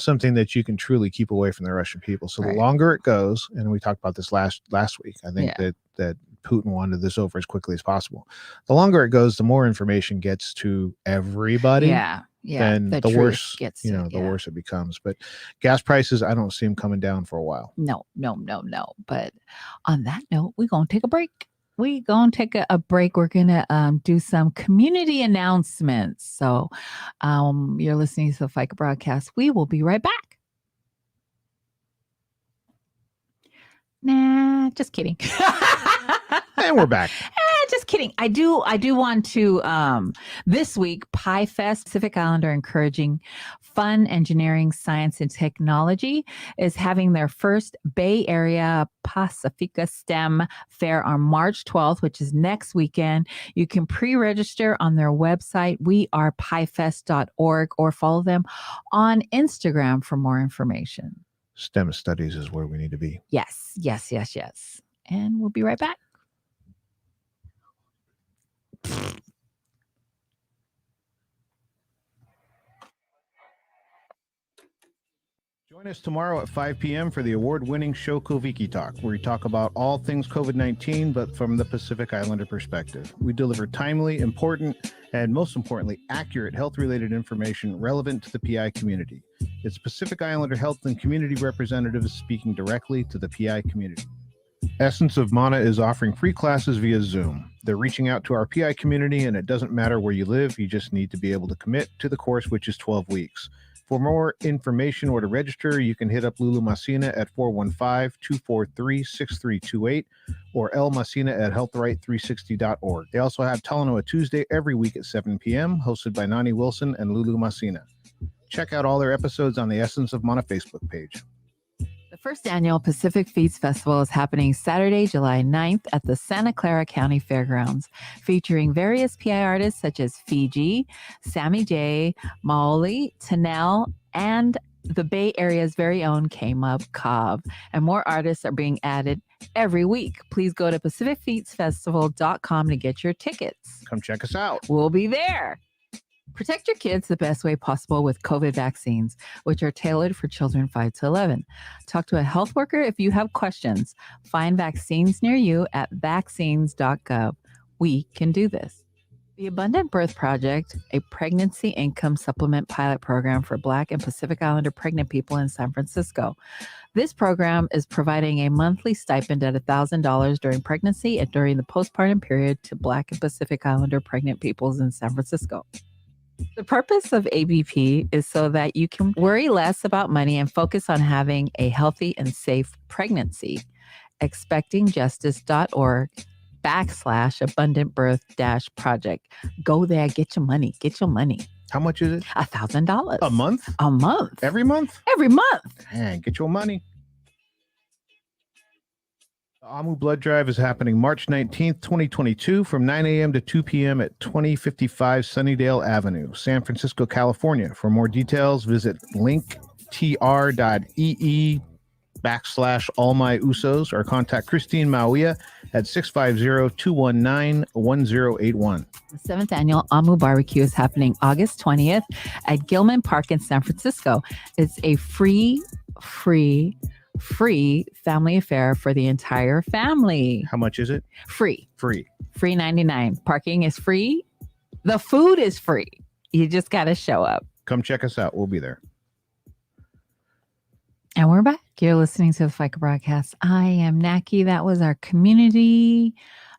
something that you can truly keep away from the Russian people. So the longer it goes, and we talked about this last week, I think that Putin wanted this over as quickly as possible. The longer it goes, the more information gets to everybody. Then the worse gets, the worse it becomes. But gas prices, I don't see them coming down for a while. No. But on that note, we're going to take a break. We're going to take a break. We're going to do some community announcements. So you're listening to the Faika broadcast. We will be right back. Nah, just kidding. And we're back. Just kidding. I do want to, this week, Pi Fest, Pacific Islander Encouraging Fun Engineering, Science, and Technology is having their first Bay Area Pacifica STEM Fair on March 12th, which is next weekend. You can pre-register on their website, wearepifest.org, or follow them on Instagram for more information. STEM studies is where we need to be. Yes. And we'll be right back. Join us tomorrow at 5 p.m. for the award-winning show Koviki Talk, where we talk about all things COVID-19, but from the Pacific Islander perspective. We deliver timely, important, and most importantly, accurate health-related information relevant to the PI community. It's Pacific Islander health and community representatives speaking directly to the PI community. Essence of Mana is offering free classes via Zoom. They're reaching out to our PI community, and it doesn't matter where you live. You just need to be able to commit to the course, which is 12 weeks. For more information or to register, you can hit up Lulu Masina at 415-243-6328 or El Masina at healthright360.org. They also have Talanoa Tuesday every week at 7 p.m., hosted by Nani Wilson and Lulu Masina. Check out all their episodes on the Essence of Mana Facebook page. The first annual Pacific Feast Festival is happening Saturday, July 9th at the Santa Clara County Fairgrounds, featuring various PI artists such as Fiji, Sammy J, Maoli, Tanel, and the Bay Area's very own K-Mub Cobb. And more artists are being added every week. Please go to PacificFeatsFestival.com to get your tickets. Come check us out. We'll be there. Protect your kids the best way possible with COVID vaccines, which are tailored for children 5 to 11. Talk to a health worker if you have questions. Find vaccines near you at vaccines.gov. We can do this. The Abundant Birth Project, a pregnancy income supplement pilot program for Black and Pacific Islander pregnant people in San Francisco. This program is providing a monthly stipend at $1,000 during pregnancy and during the postpartum period to Black and Pacific Islander pregnant peoples in San Francisco. The purpose of ABP is so that you can worry less about money and focus on having a healthy and safe pregnancy. expectingjustice.org/abundantbirth-project. Go there, get your money. How much is it? $1,000. A month? A month. Every month? Every month. Man, get your money. The Amu Blood Drive is happening March 19th, 2022 from 9 a.m. to 2 p.m. at 2055 Sunnydale Avenue, San Francisco, California. For more details, visit linktr.ee/allmyusos or contact Christine Mauia at 650-219-1081. The 7th annual Amu Barbecue is happening August 20th at Gilman Park in San Francisco. It's a free family affair for the entire family. How much is it? Free. free 99. Parking is free. The food is free. You just got to show up. Come check us out. We'll be there. And we're back. You're listening to the Faika broadcast. I am Naki. That was our community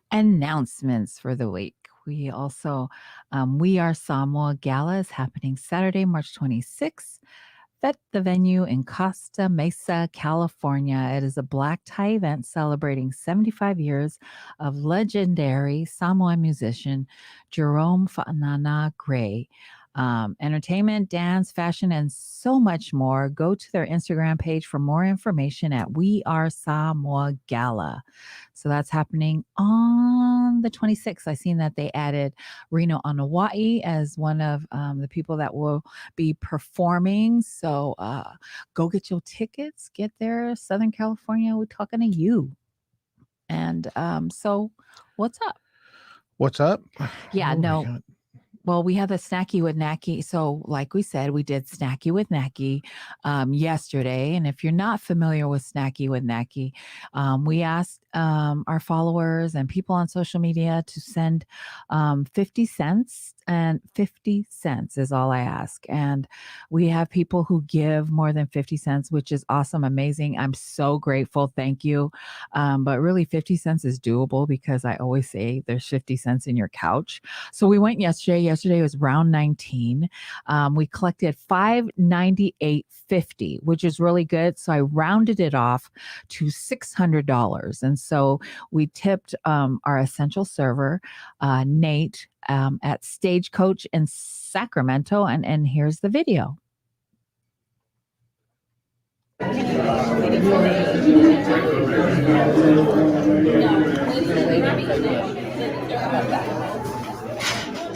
announcements for the week. We also, We Are Samoa Gala is happening Saturday, March 26th at the venue in Costa Mesa, California. It is a black tie event celebrating 75 years of legendary Samoan musician Jerome Fa'anana Gray. Entertainment, dance, fashion, and so much more. Go to their Instagram page for more information at We Are Samoa Gala. So that's happening on the 26th. I seen that they added Reno Anawa'i as one of the people that will be performing. So go get your tickets. Get there. Southern California, we're talking to you. And so what's up? What's up? Yeah, Oh, no. Well, we have the Snacky with Naki. So like we said, we did Snacky with Naki yesterday. And if you're not familiar with Snacky with Naki, we asked our followers and people on social media to send 50 cents. And 50 cents is all I ask. And we have people who give more than 50 cents, which is awesome, amazing. I'm so grateful. Thank you. But really 50 cents is doable because I always say there's 50 cents in your couch. So we went yesterday. Yesterday was round 19. We collected $598.50, which is really good. So I rounded it off to $600. And so we tipped our essential server, Nate, at Stagecoach in Sacramento. And here's the video.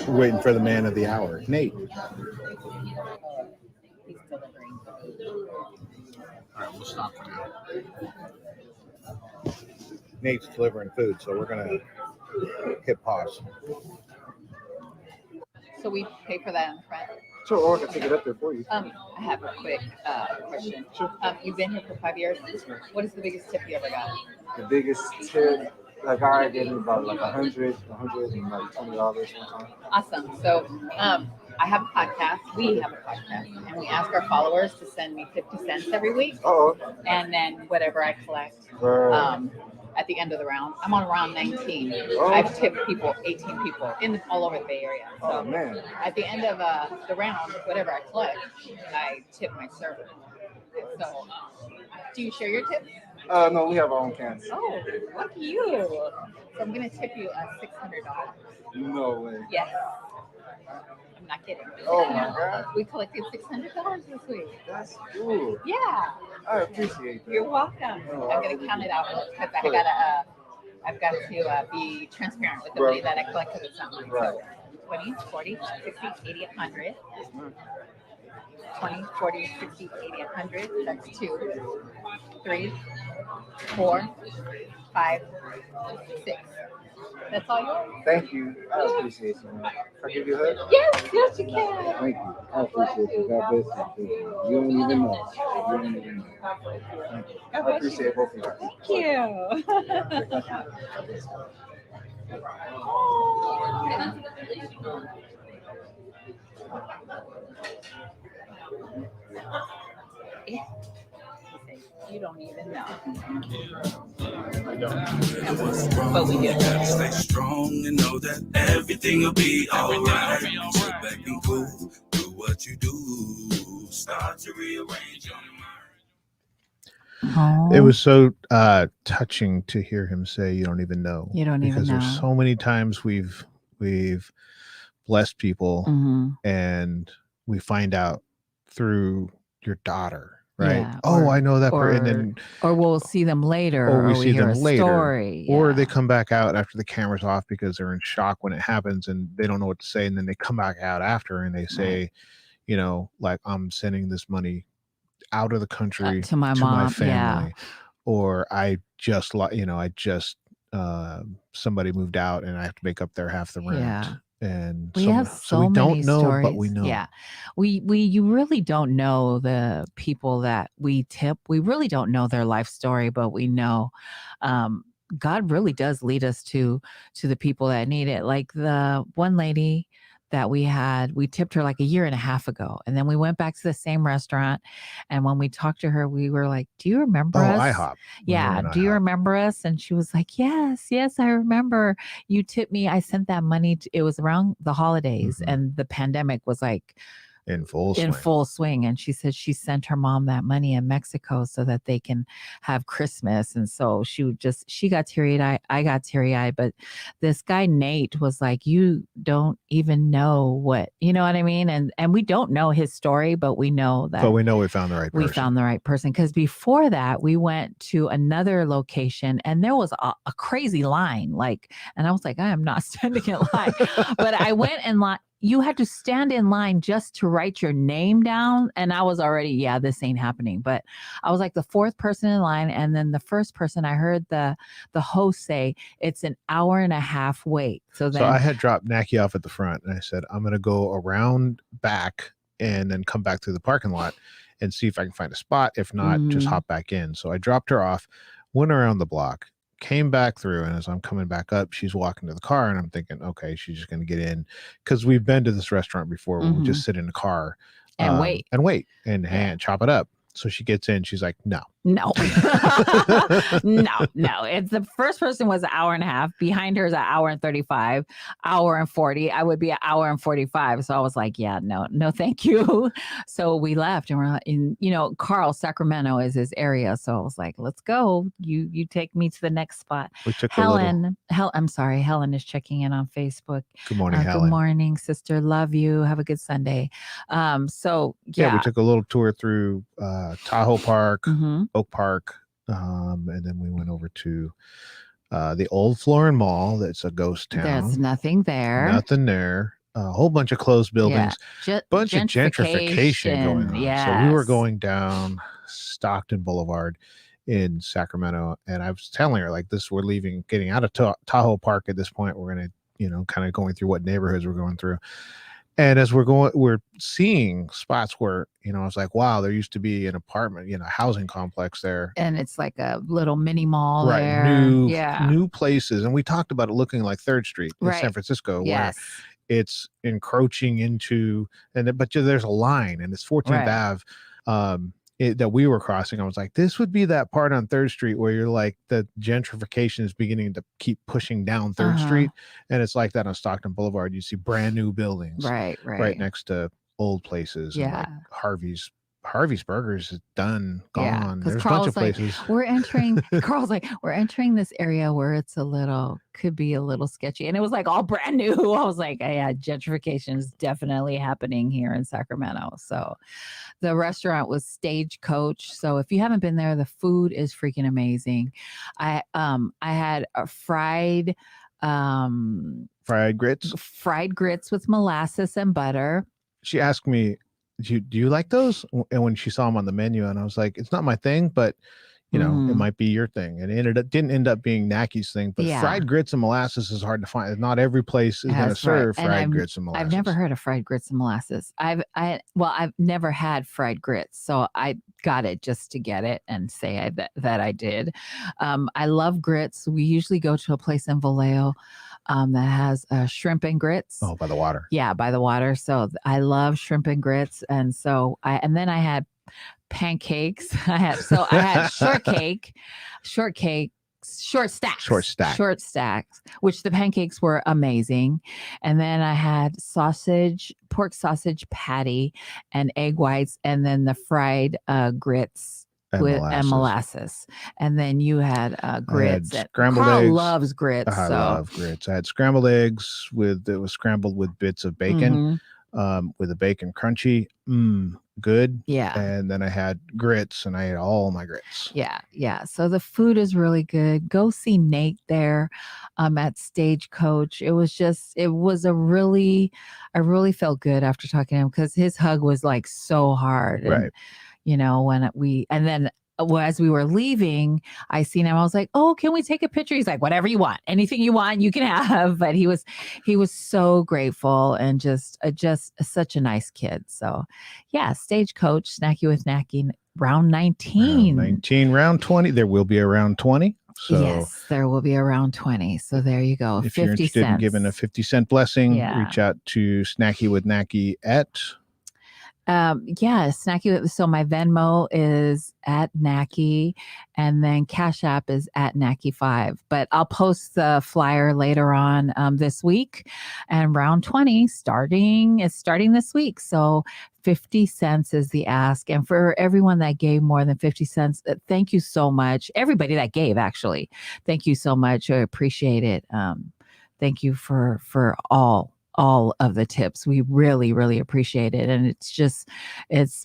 We're waiting for the man of the hour, Nate. All right, we'll stop for now. Nate's delivering food, so we're gonna hit pause. So we pay for that in the front. Sure, or I can take it up there for you. I have a quick question. Sure. You've been here for 5 years. What is the biggest tip you ever got? The biggest tip, like I gave me about like $120 one time. Awesome. So I have a podcast. We have a podcast, and we ask our followers to send me 50 cents every week, and then whatever I collect. At the end of the round, I'm on round 19. I've tipped 18 people all over the Bay Area. So man. At the end of the round, whatever I collect, I tip my server. So, do you share your tips? No, we have our own cans. Oh, lucky you. So I'm gonna tip you $600. No way. Yes. I'm not kidding. Oh my God. We collected $600 this week. That's cool. Yeah. I appreciate that. You're welcome. Oh, I'm gonna count it out because I've got to be transparent with the money that I collect because it's not mine. So 20, 40, 60, 80, 100. 20, 40, 60, 80, 100. That's 2, 3, 4, 5, 6. That's all yours. Thank you. I appreciate you, man. Can I give you a hug? Yes, yes, you can. Thank you. I appreciate you. God bless you. You don't even know. Thank you. I appreciate both of you. Thank you. You don't even know. I don't. But we do. Stay strong and know that everything will be alright. Sit back and cool. Do what you do. Start to rearrange your mind. It was so touching to hear him say, "You don't even know." You don't even because know. there's so many times we've blessed people, and we find out through your daughter. Right. Yeah, I know that person. Or we'll see them later. Or we see hear them a later. Story. Or Yeah. they come back out after the camera's off because they're in shock when it happens and they don't know what to say. And then they come back out after and they say, like, I'm sending this money out of the country to my mom, my family. yeah. Or somebody moved out and I have to make up their half the rent. Yeah. And we have so we many don't know, stories. but we know. Yeah. You really don't know the people that we tip. We really don't know their life story, but we know God really does lead us to the people that need it. Like the one lady that we tipped her like a year and a half ago. And then we went back to the same restaurant. And when we talked to her, we were like, do you remember us? IHOP. Yeah. Do you remember us? And she was like, yes, I remember. You tipped me. I sent that money. It was around the holidays and the pandemic was like, in full swing. And she said she sent her mom that money in Mexico so that they can have Christmas. And so she got teary-eyed. I got teary-eyed. But this guy, Nate, was like, you don't even know what, you know what I mean? And we don't know his story, but we know that. But we know we found the right person. We found the right person. Because before that, we went to another location and there was a crazy line. And I was like, I am not standing in line. But I went and you had to stand in line just to write your name down. And I was already, this ain't happening. But I was like the fourth person in line. And then the first person, I heard the host say, it's an hour and a half wait. So I had dropped Naki off at the front and I said, I'm going to go around back and then come back through the parking lot and see if I can find a spot. If not, just hop back in. So I dropped her off, went around the block, came back through, and as I'm coming back up, she's walking to the car, and I'm thinking, okay, she's just going to get in, because we've been to this restaurant before where we just sit in the car and wait and chop it up. So she gets in, she's like, no. No. It's the first person was an hour and a half. Behind her is an hour and 35, hour and 40. I would be an hour and 45. So I was like, no, thank you. So we left and we're in, Carl, Sacramento is his area. So I was like, let's go. You take me to the next spot. We took Helen is checking in on Facebook. Good morning, Helen. Good morning, sister. Love you. Have a good Sunday. We took a little tour through Tahoe Park, Oak Park, and then we went over to the old Florin Mall. That's a ghost town. There's nothing there. A whole bunch of closed buildings, bunch of gentrification going on. Yes. So we were going down Stockton Boulevard in Sacramento, and I was telling her, like, we're leaving, getting out of Tahoe Park at this point. We're going to, kind of going through what neighborhoods we're going through. And as we're seeing spots where, I was like, wow, there used to be an apartment, housing complex there. And it's like a little mini mall right, there. New places. And we talked about it looking like 3rd Street in San Francisco, where it's encroaching into, but there's a line, and it's 14th Ave. That we were crossing. I was like, this would be that part on 3rd Street where you're like, the gentrification is beginning to keep pushing down 3rd Street. And it's like that on Stockton Boulevard. You see brand new buildings right next to old places. Yeah. And like Harvey's Burgers is gone. There's a bunch of places. Carl's like, we're entering this area where could be a little sketchy. And it was like all brand new. I was like, yeah, gentrification is definitely happening here in Sacramento. So the restaurant was Stagecoach. So if you haven't been there, the food is freaking amazing. I had a fried grits with molasses and butter. She asked me, do you like those? And when she saw them on the menu, and I was like, it's not my thing, but it might be your thing. And it didn't end up being Naki's thing, but fried grits and molasses is hard to find. Not every place is going to serve fried grits and molasses. I've never heard of fried grits and molasses. I've never had fried grits, so I got it just to get it and say that I did. I love grits. We usually go to a place in Vallejo that has shrimp and grits. Oh, by the water. Yeah, by the water. So I love shrimp and grits. And so then I had pancakes. I had short stacks, which the pancakes were amazing. And then I had pork sausage patty and egg whites, and then the fried grits and molasses. And then you had grits. Scrambled eggs. Loves grits. I love grits. I had scrambled eggs it was scrambled with bits of bacon, with a bacon crunchy. Good. Yeah. And then I had grits, and I ate all my grits. Yeah. So the food is really good. Go see Nate there at Stagecoach. I really felt good after talking to him, because his hug was like so hard. And, as we were leaving, I seen him. I was like, "Oh, can we take a picture?" He's like, "Whatever you want, anything you want, you can have." But he was so grateful and just such a nice kid. So, yeah, Stagecoach, Snacky with Nacky, round 19. Round 20. There will be a round 20. So yes, there will be a round 20. So there you go. if 50 you're interested in cents. giving a 50-cent blessing, Yeah. reach out to Snacky with Nacky at Snacky. So my Venmo is at Nacky, and then Cash App is at Nacky5. But I'll post the flyer later on this week, and round 20 is starting this week. So 50 cents is the ask. And for everyone that gave more than 50 cents, thank you so much. Everybody that gave, actually, thank you so much. I appreciate it. Thank you for all of the tips. We really, really appreciate it. And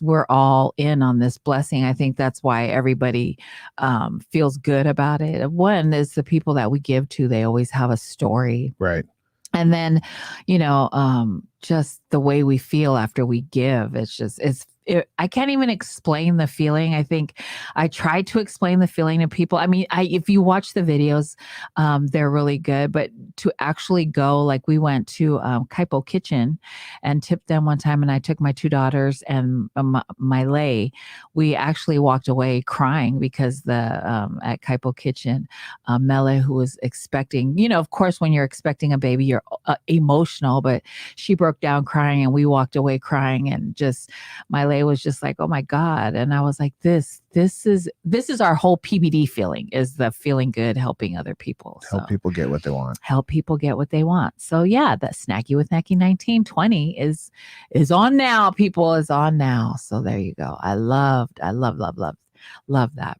we're all in on this blessing. I think that's why everybody feels good about it. One is the people that we give to, they always have a story. right. And then, just the way we feel after we give, I can't even explain the feeling. I think I tried to explain the feeling to people. I mean, if you watch the videos, they're really good, but to actually go, like we went to Kaipo Kitchen and tipped them one time, and I took my 2 daughters and my lay. We actually walked away crying because at Kaipo Kitchen, Mele, who was expecting, of course, when you're expecting a baby, you're emotional, but she broke down crying, and we walked away crying, and just my lay was just like, oh my God. And I was like, this is our whole PBD feeling, is the feeling good, helping other people. Help people get what they want. Help people get what they want. So yeah, that Snacky with Nacky 1920 is on now. People, is on now. So there you go. I love that.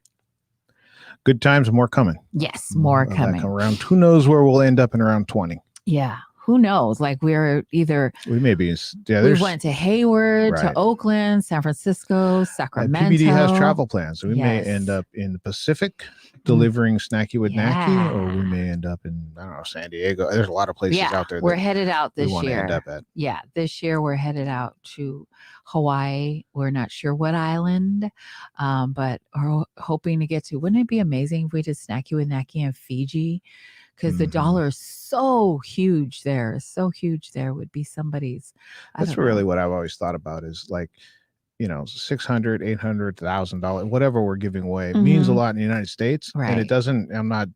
Good times, more coming. Yes, more coming. Around, who knows where we'll end up in around 20. Yeah. Who knows? Like we went to Hayward, to Oakland, San Francisco, Sacramento. PBD has travel plans. So we may end up in the Pacific delivering Snacky with Nacky, or we may end up in, I don't know, San Diego. There's a lot of places out there. We're headed out this year. End up at. Yeah, this year we're headed out to Hawaii. We're not sure what island, but we're hoping to get to. Wouldn't it be amazing if we did Snacky with Nacky in Fiji? Because the dollar is so huge there. Would be somebody's. That's really what I've always thought about, is like, $600, $800, $1,000, whatever we're giving away, means a lot in the United States. Right. And it doesn't, I'm not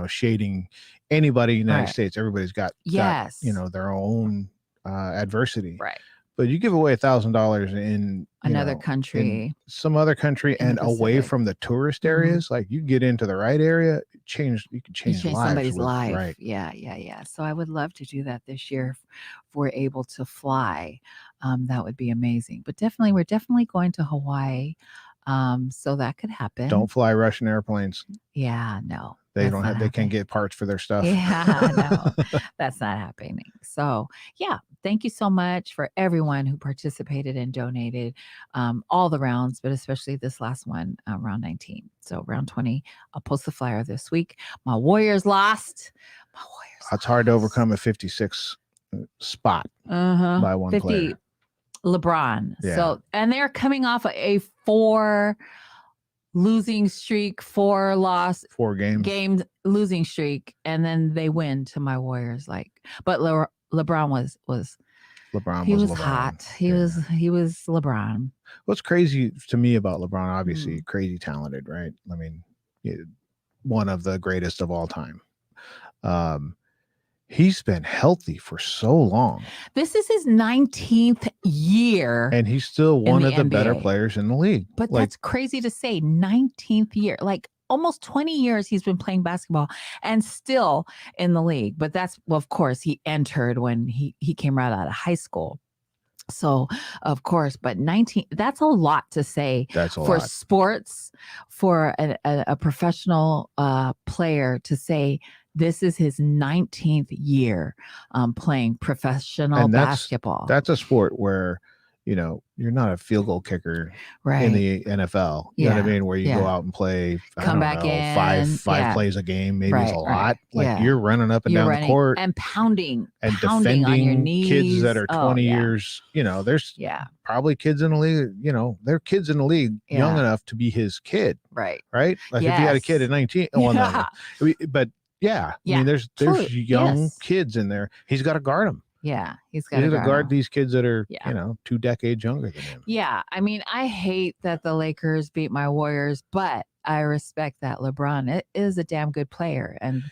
shading anybody in the United States. Everybody's got, their own adversity. Right. But you give away $1,000 in another country, in some other country, and away from the tourist areas, like you get into the right area, you can change somebody's life. Right. Yeah. So I would love to do that this year. If we're able to fly, that would be amazing. But we're definitely going to Hawaii. So that could happen. Don't fly Russian airplanes. Yeah, no. They can't get parts for their stuff. Yeah, no, that's not happening. So yeah, thank you so much for everyone who participated and donated, all the rounds, but especially this last one, round 19. So round 20, I'll post the flyer this week. My Warriors lost. It's hard to overcome a 56 spot by one 50 player. LeBron. Yeah. So, and they're coming off a 4 losing streak, 4 games losing streak, and then they win to my Warriors. But LeBron was hot. He was LeBron. What's crazy to me about LeBron, obviously crazy talented, right? I mean, one of the greatest of all time. He's been healthy for so long. This is his 19th year. And he's still one of the better players in the league. But that's crazy to say. 19th year. Like almost 20 years he's been playing basketball and still in the league. But of course, he entered when he came right out of high school. So, of course, but 19, that's a lot to say for sports, for a professional player to say, this is his 19th year playing professional basketball. That's a sport where, you're not a field goal kicker in the NFL. You know what I mean? Where you go out and play, five plays a game, maybe it's a lot. You're running up and down the court and pounding defending on your knees. Kids that are 20 years. There's probably kids in the league. There are kids in the league young enough to be his kid. Right. Like if he had a kid at 19. But I mean, there's young kids in there. He's got to guard them. Yeah, he's got to guard these kids that are, 2 decades younger than him. Yeah, I mean, I hate that the Lakers beat my Warriors, but I respect that LeBron is a damn good player, and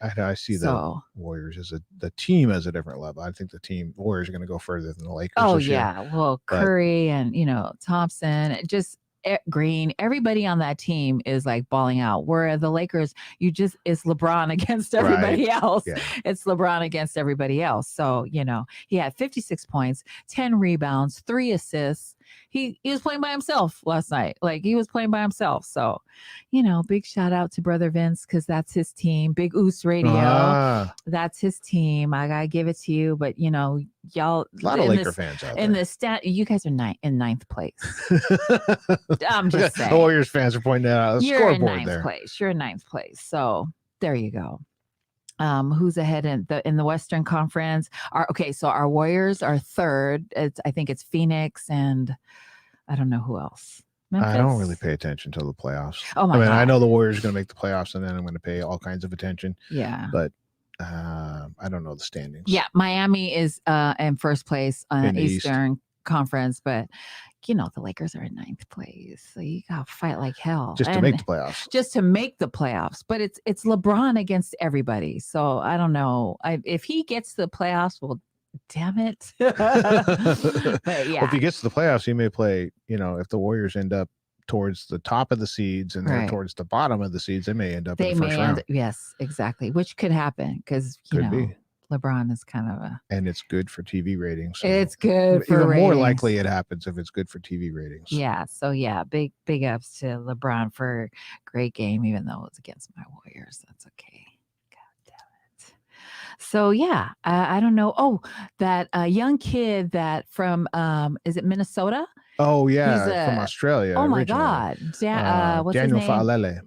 I see the so Warriors as the team as a different level. I think the Warriors are going to go further than the Lakers oh this year. yeah, well But Curry and Thompson, just Green, everybody on that team is like balling out. Where the Lakers, it's LeBron against everybody else. Yeah. It's LeBron against everybody else. So he had 56 points, 10 rebounds, 3 assists. He was playing by himself last night. Like he was playing by himself. So, big shout out to Brother Vince because that's his team. Big Oos Radio, that's his team. I gotta give it to you. But y'all, a lot of Laker fans out in there. the you guys are in ninth place. I'm just saying. The Warriors fans are pointing out the You're scoreboard in ninth there. place. You're in ninth place. So there you go. Who's ahead in the Western Conference? So our Warriors are third. I think it's Phoenix and I don't know who else. Memphis? I don't really pay attention to the playoffs. Oh my God. I know the Warriors are going to make the playoffs, and then I'm going to pay all kinds of attention. Yeah. But I don't know the standings. Yeah, Miami is in first place In the Eastern Conference, but the Lakers are in ninth place, so you gotta fight like hell just to make the playoffs. Just to make the playoffs, but it's LeBron against everybody. So I don't know if he gets the playoffs. Well, damn it! But yeah, well, if he gets to the playoffs, he may play. If the Warriors end up towards the top of the seeds and they're towards the bottom of the seeds, they may end up in the first round. Yes, exactly, which could happen because could be. LeBron is kind of and it's good for TV ratings. So it's good for even ratings. More likely it happens if it's good for TV ratings. Yeah. So big ups to LeBron for a great game, even though it's against my Warriors. That's okay. God damn it. So I don't know. Oh, that young kid that from is it Minnesota? Oh yeah, from Australia. Oh my originally. God, what's Daniel his name? Faalele.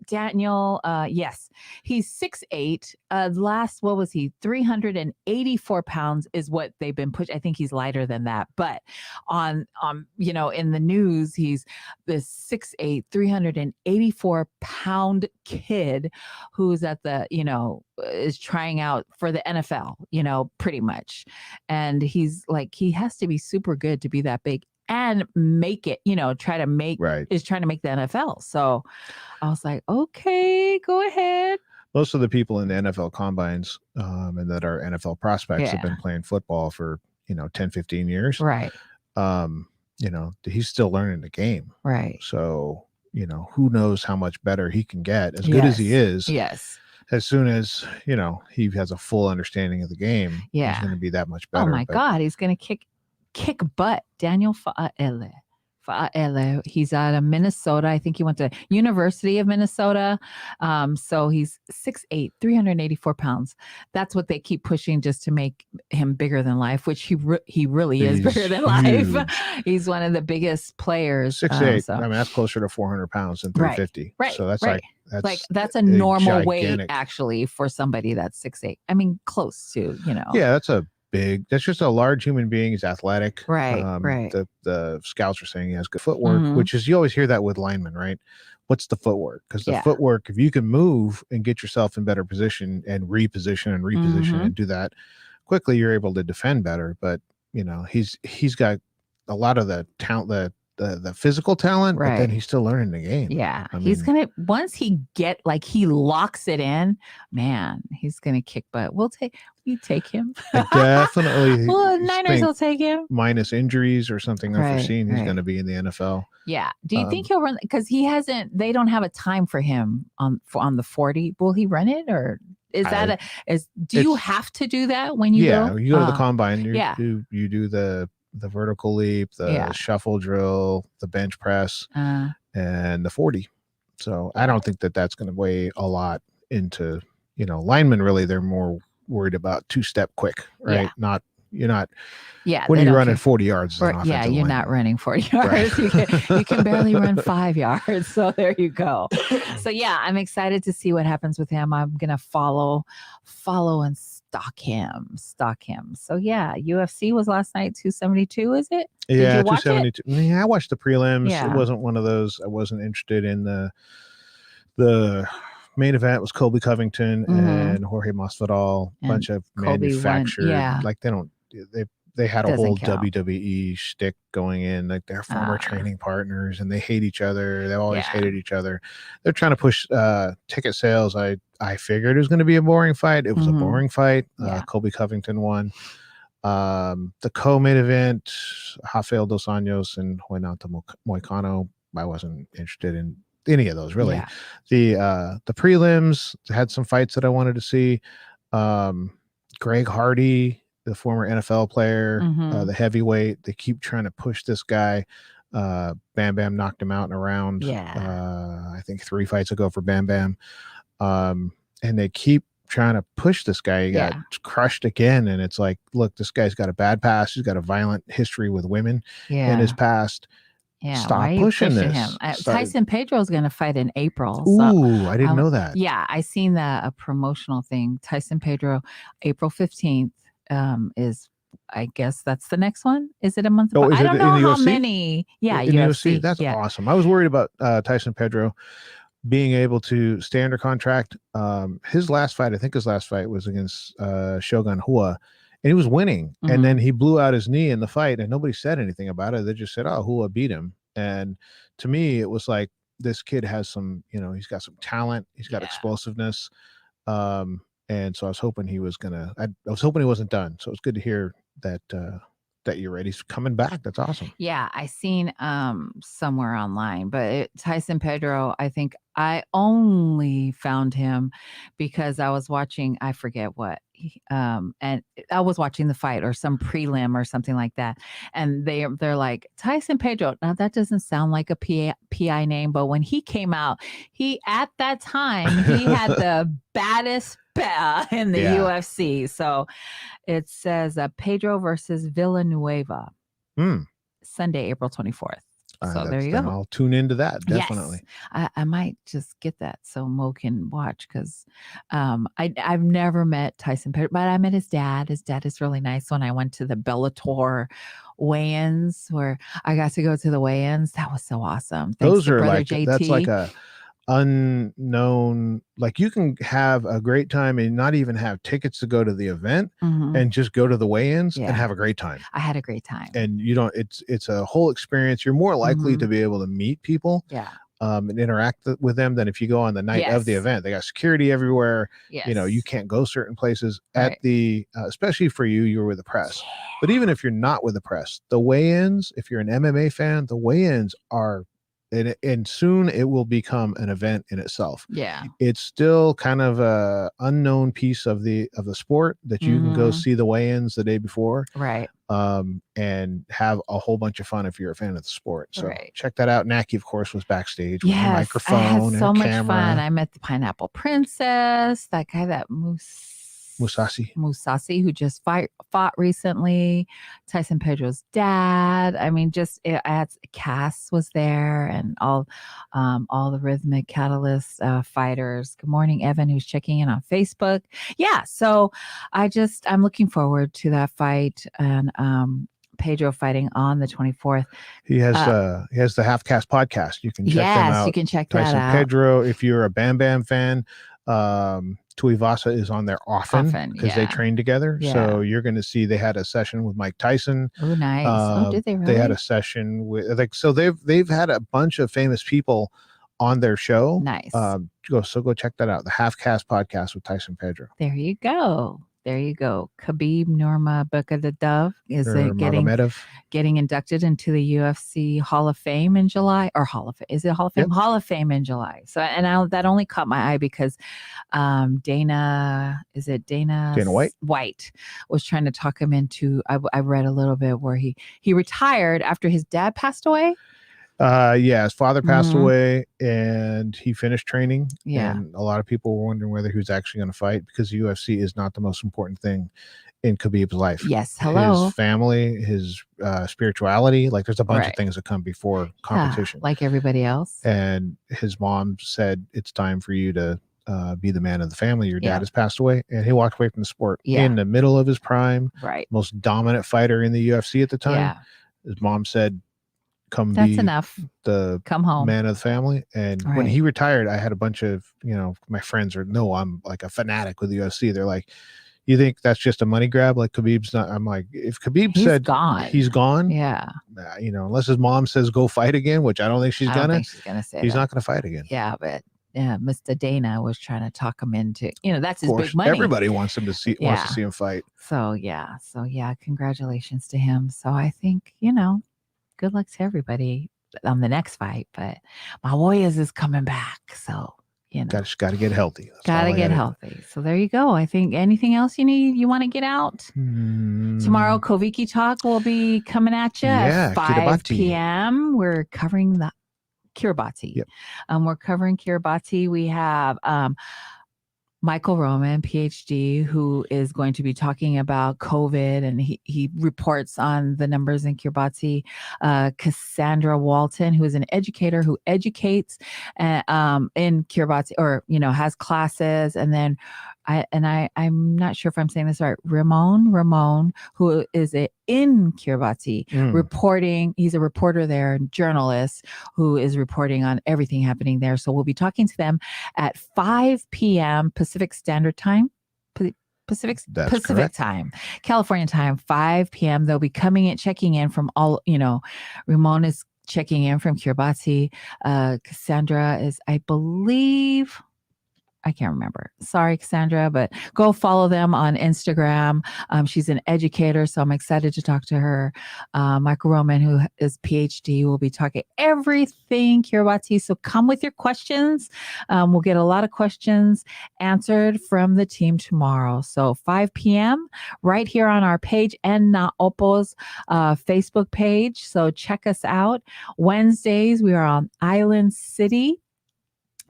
Daniel, yes, he's 6'8". Last, what was he? 384 pounds is what they've been pushed. I think he's lighter than that, but on in the news, he's this 6'8", 384 pound kid who's at the is trying out for the NFL, pretty much, and he's like he has to be super good to be that big. And make it, trying to make the NFL. So I was like, okay, go ahead. Most of the people in the NFL combines and that are NFL prospects have been playing football for, 10, 15 years. Right. He's still learning the game. Right. So, who knows how much better he can get as good as he is. Yes. As soon as, he has a full understanding of the game, he's going to be that much better. Oh my God. He's going to kick butt. Daniel Faalele. He's out of Minnesota. I think he went to University of Minnesota. So he's 6'8", 384 pounds. That's what they keep pushing just to make him bigger than life, which he really is bigger than life. He's one of the biggest players. 6'8". That's closer to 400 pounds than 350. Right. So that's a normal weight actually for somebody that's 6'8". I mean, close to, Yeah, that's just a large human being. He's athletic. Right. The scouts are saying he has good footwork, which is, you always hear that with linemen, right? What's the footwork? Because the footwork, if you can move and get yourself in better position and reposition and do that quickly, you're able to defend better. But he's got a lot of the talent, the physical talent, but then he's still learning the game. Yeah. He's going to, once he he locks it in, man, he's going to kick butt. You take him. Definitely. Well, Niners will take him. Minus injuries or something unforeseen, he's going to be in the NFL. Yeah. Do you think he'll run? Because they don't have a time for him on the 40. Will he run it, or do you have to do that when you go? Yeah, you go to the combine. You do the vertical leap, the shuffle drill, the bench press, and the 40. So I don't think that's going to weigh a lot into, linemen. Really, they're more worried about two-step quick, right? You're not. Yeah. When you're running 40 yards. You're not running 40 yards. Right. You can barely run 5 yards. So there you go. So I'm excited to see what happens with him. I'm going to follow and stalk him. So UFC was last night, 272, is it? Yeah, Did you watch 272. It? Yeah, I watched the prelims. Yeah. It wasn't one of those. I wasn't interested in the main event. Was Colby Covington and Jorge Masvidal, bunch of manufactured. They they had a Doesn't whole count. WWE shtick going in, like they're former training partners and they hate each other. They've always Yeah. hated each other. They're trying to push ticket sales. I figured it was going to be a boring fight. It was a boring fight. Yeah. Colby Covington won. The co-main event, Rafael Dos Anjos and Renato Moicano. I wasn't interested in any of those really. Yeah. The prelims had some fights that I wanted to see. Greg Hardy, the former NFL player, the heavyweight, they keep trying to push this guy. Bam Bam knocked him out in a round. Yeah. I think 3 fights ago for Bam Bam. And they keep trying to push this guy. He got crushed again. And it's like, look, this guy's got a bad past. He's got a violent history with women in his past. Yeah, Stop why are you pushing this. him? Tyson Pedro is going to fight in April. Ooh, I didn't know that. Yeah, I seen a promotional thing. Tyson Pedro, April 15th is, I guess that's the next one. Is it a month? Oh, I don't know how UFC? many. Yeah, in UFC. That's awesome. I was worried about Tyson Pedro being able to stay under contract. His last fight was against Shogun Rua. And he was winning. And then he blew out his knee in the fight and nobody said anything about it. They just said, oh, Hua beat him. And to me, it was like, this kid has some, he's got some talent. He's got explosiveness. And so I was hoping I was hoping he wasn't done. So it was good to hear that you're ready. He's coming back. That's awesome. Yeah, I seen somewhere online, but Tyson Pedro, I think I only found him because I was watching, I forget what, and I was watching the fight or some prelim or something like that, and they're like, Tyson Pedro. Now that doesn't sound like a PI name, but when he came out, at that time he had the baddest in the UFC. So it says Pedro versus Villanueva, Sunday, April 24th. So there you go. I'll tune into that. Definitely. Yes. I might just get that so Mo can watch because I've never met Tyson Pedro, but I met his dad. His dad is really nice. When I went to the Bellator weigh-ins, where I got to go to the weigh-ins, that was so awesome. Those are like JT. That's like a unknown, like you can have a great time and not even have tickets to go to the event and just go to the weigh-ins and have a great time. I had a great time. And it's a whole experience. You're more likely to be able to meet people and interact with them than if you go on the night of the event. They got security everywhere. You can't go certain places at the especially for you were with the press. But even if you're not with the press, the weigh-ins, if you're an MMA fan, the weigh-ins are and soon it will become an event in itself. Yeah, it's still kind of a unknown piece of the sport that you can go see the weigh-ins the day before, right? And have a whole bunch of fun if you're a fan of the sport. So check that out. Naki, of course, was backstage with a microphone. I had so much camera. fun. I met the Pineapple Princess, that guy, that Musasi, who just fought recently, Tyson Pedro's dad. I mean, Cass was there, and all the Rhythmic Catalyst fighters. Good morning, Evan, who's checking in on Facebook. Yeah, so I'm looking forward to that fight, and Pedro fighting on the 24th. He has the Half Cast podcast. You can check them out. You can check Tyson that out. Pedro, if you're a Bam Bam fan. Tuivasa is on there often because they train together. So you're going to see they had a session with Mike Tyson. Oh, nice. Did they really? They had a session with they've had a bunch of famous people on their show. Nice. Go check that out. The Half Cast podcast with Tyson Pedro. There you go. Khabib Nurmagomedov is getting inducted into the UFC Hall of Fame in July, or Hall of Fame. Is it Hall of Fame? Yep. Hall of Fame in July. So, that only caught my eye because Dana White was trying to talk him into. I read a little bit where he retired after his dad passed away. His father passed away and he finished training. And a lot of people were wondering whether he was actually going to fight because the UFC is not the most important thing in Khabib's life. Yes. Hello. His family, his spirituality, like there's a bunch of things that come before competition. Like everybody else. And his mom said, it's time for you to be the man of the family. Your dad has passed away, and he walked away from the sport in the middle of his prime. Right. Most dominant fighter in the UFC at the time. Yeah. His mom said, come home, man of the family. And when he retired, I had a bunch of, my friends I'm like a fanatic with the UFC. They're like, You think that's just a money grab? Like Khabib's not. I'm like, if Khabib He's said gone. he's gone, Yeah. Unless his mom says go fight again, which I don't think she's I don't gonna. think she's gonna say He's that. not gonna fight again. Yeah, but yeah, Mr. Dana was trying to talk him into, that's his Of course, big money. everybody wants him to see wants to see him fight. So yeah, congratulations to him. So I think, good luck to everybody on the next fight. But my Warriors is coming back. So, Got to get healthy. Gotta get healthy. So there you go. I think anything else you want to get out? Tomorrow, Koviki Talk will be coming at you at 5 Kiribati. p.m. We're covering the Kiribati. Yep. We're covering Kiribati. We have Michael Roman, PhD, who is going to be talking about COVID, and he reports on the numbers in Kiribati. Cassandra Walton, who is an educator who educates in Kiribati, or has classes, and then I'm not sure if I'm saying this right. Ramon, who is in Kiribati, reporting. He's a reporter there, journalist who is reporting on everything happening there. So we'll be talking to them at 5 p.m. Pacific Standard Time. Pacific time, California time, 5 p.m. They'll be checking in from all. Ramon is checking in from Kiribati. Cassandra is, I believe. I can't remember. Sorry, Cassandra, but go follow them on Instagram. She's an educator, so I'm excited to talk to her. Michael Roman, who is PhD, will be talking everything Kiribati. So come with your questions. We'll get a lot of questions answered from the team tomorrow. So 5 p.m. right here on our page and Naopo's Facebook page. So check us out. Wednesdays, we are on Island City.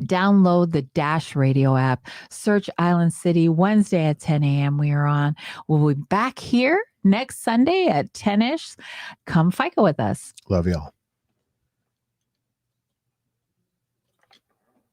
Download the Dash Radio app. Search Island City. Wednesday at 10 a.m. we are on. We'll be back here next Sunday at 10-ish. Come Faika with us. Love y'all.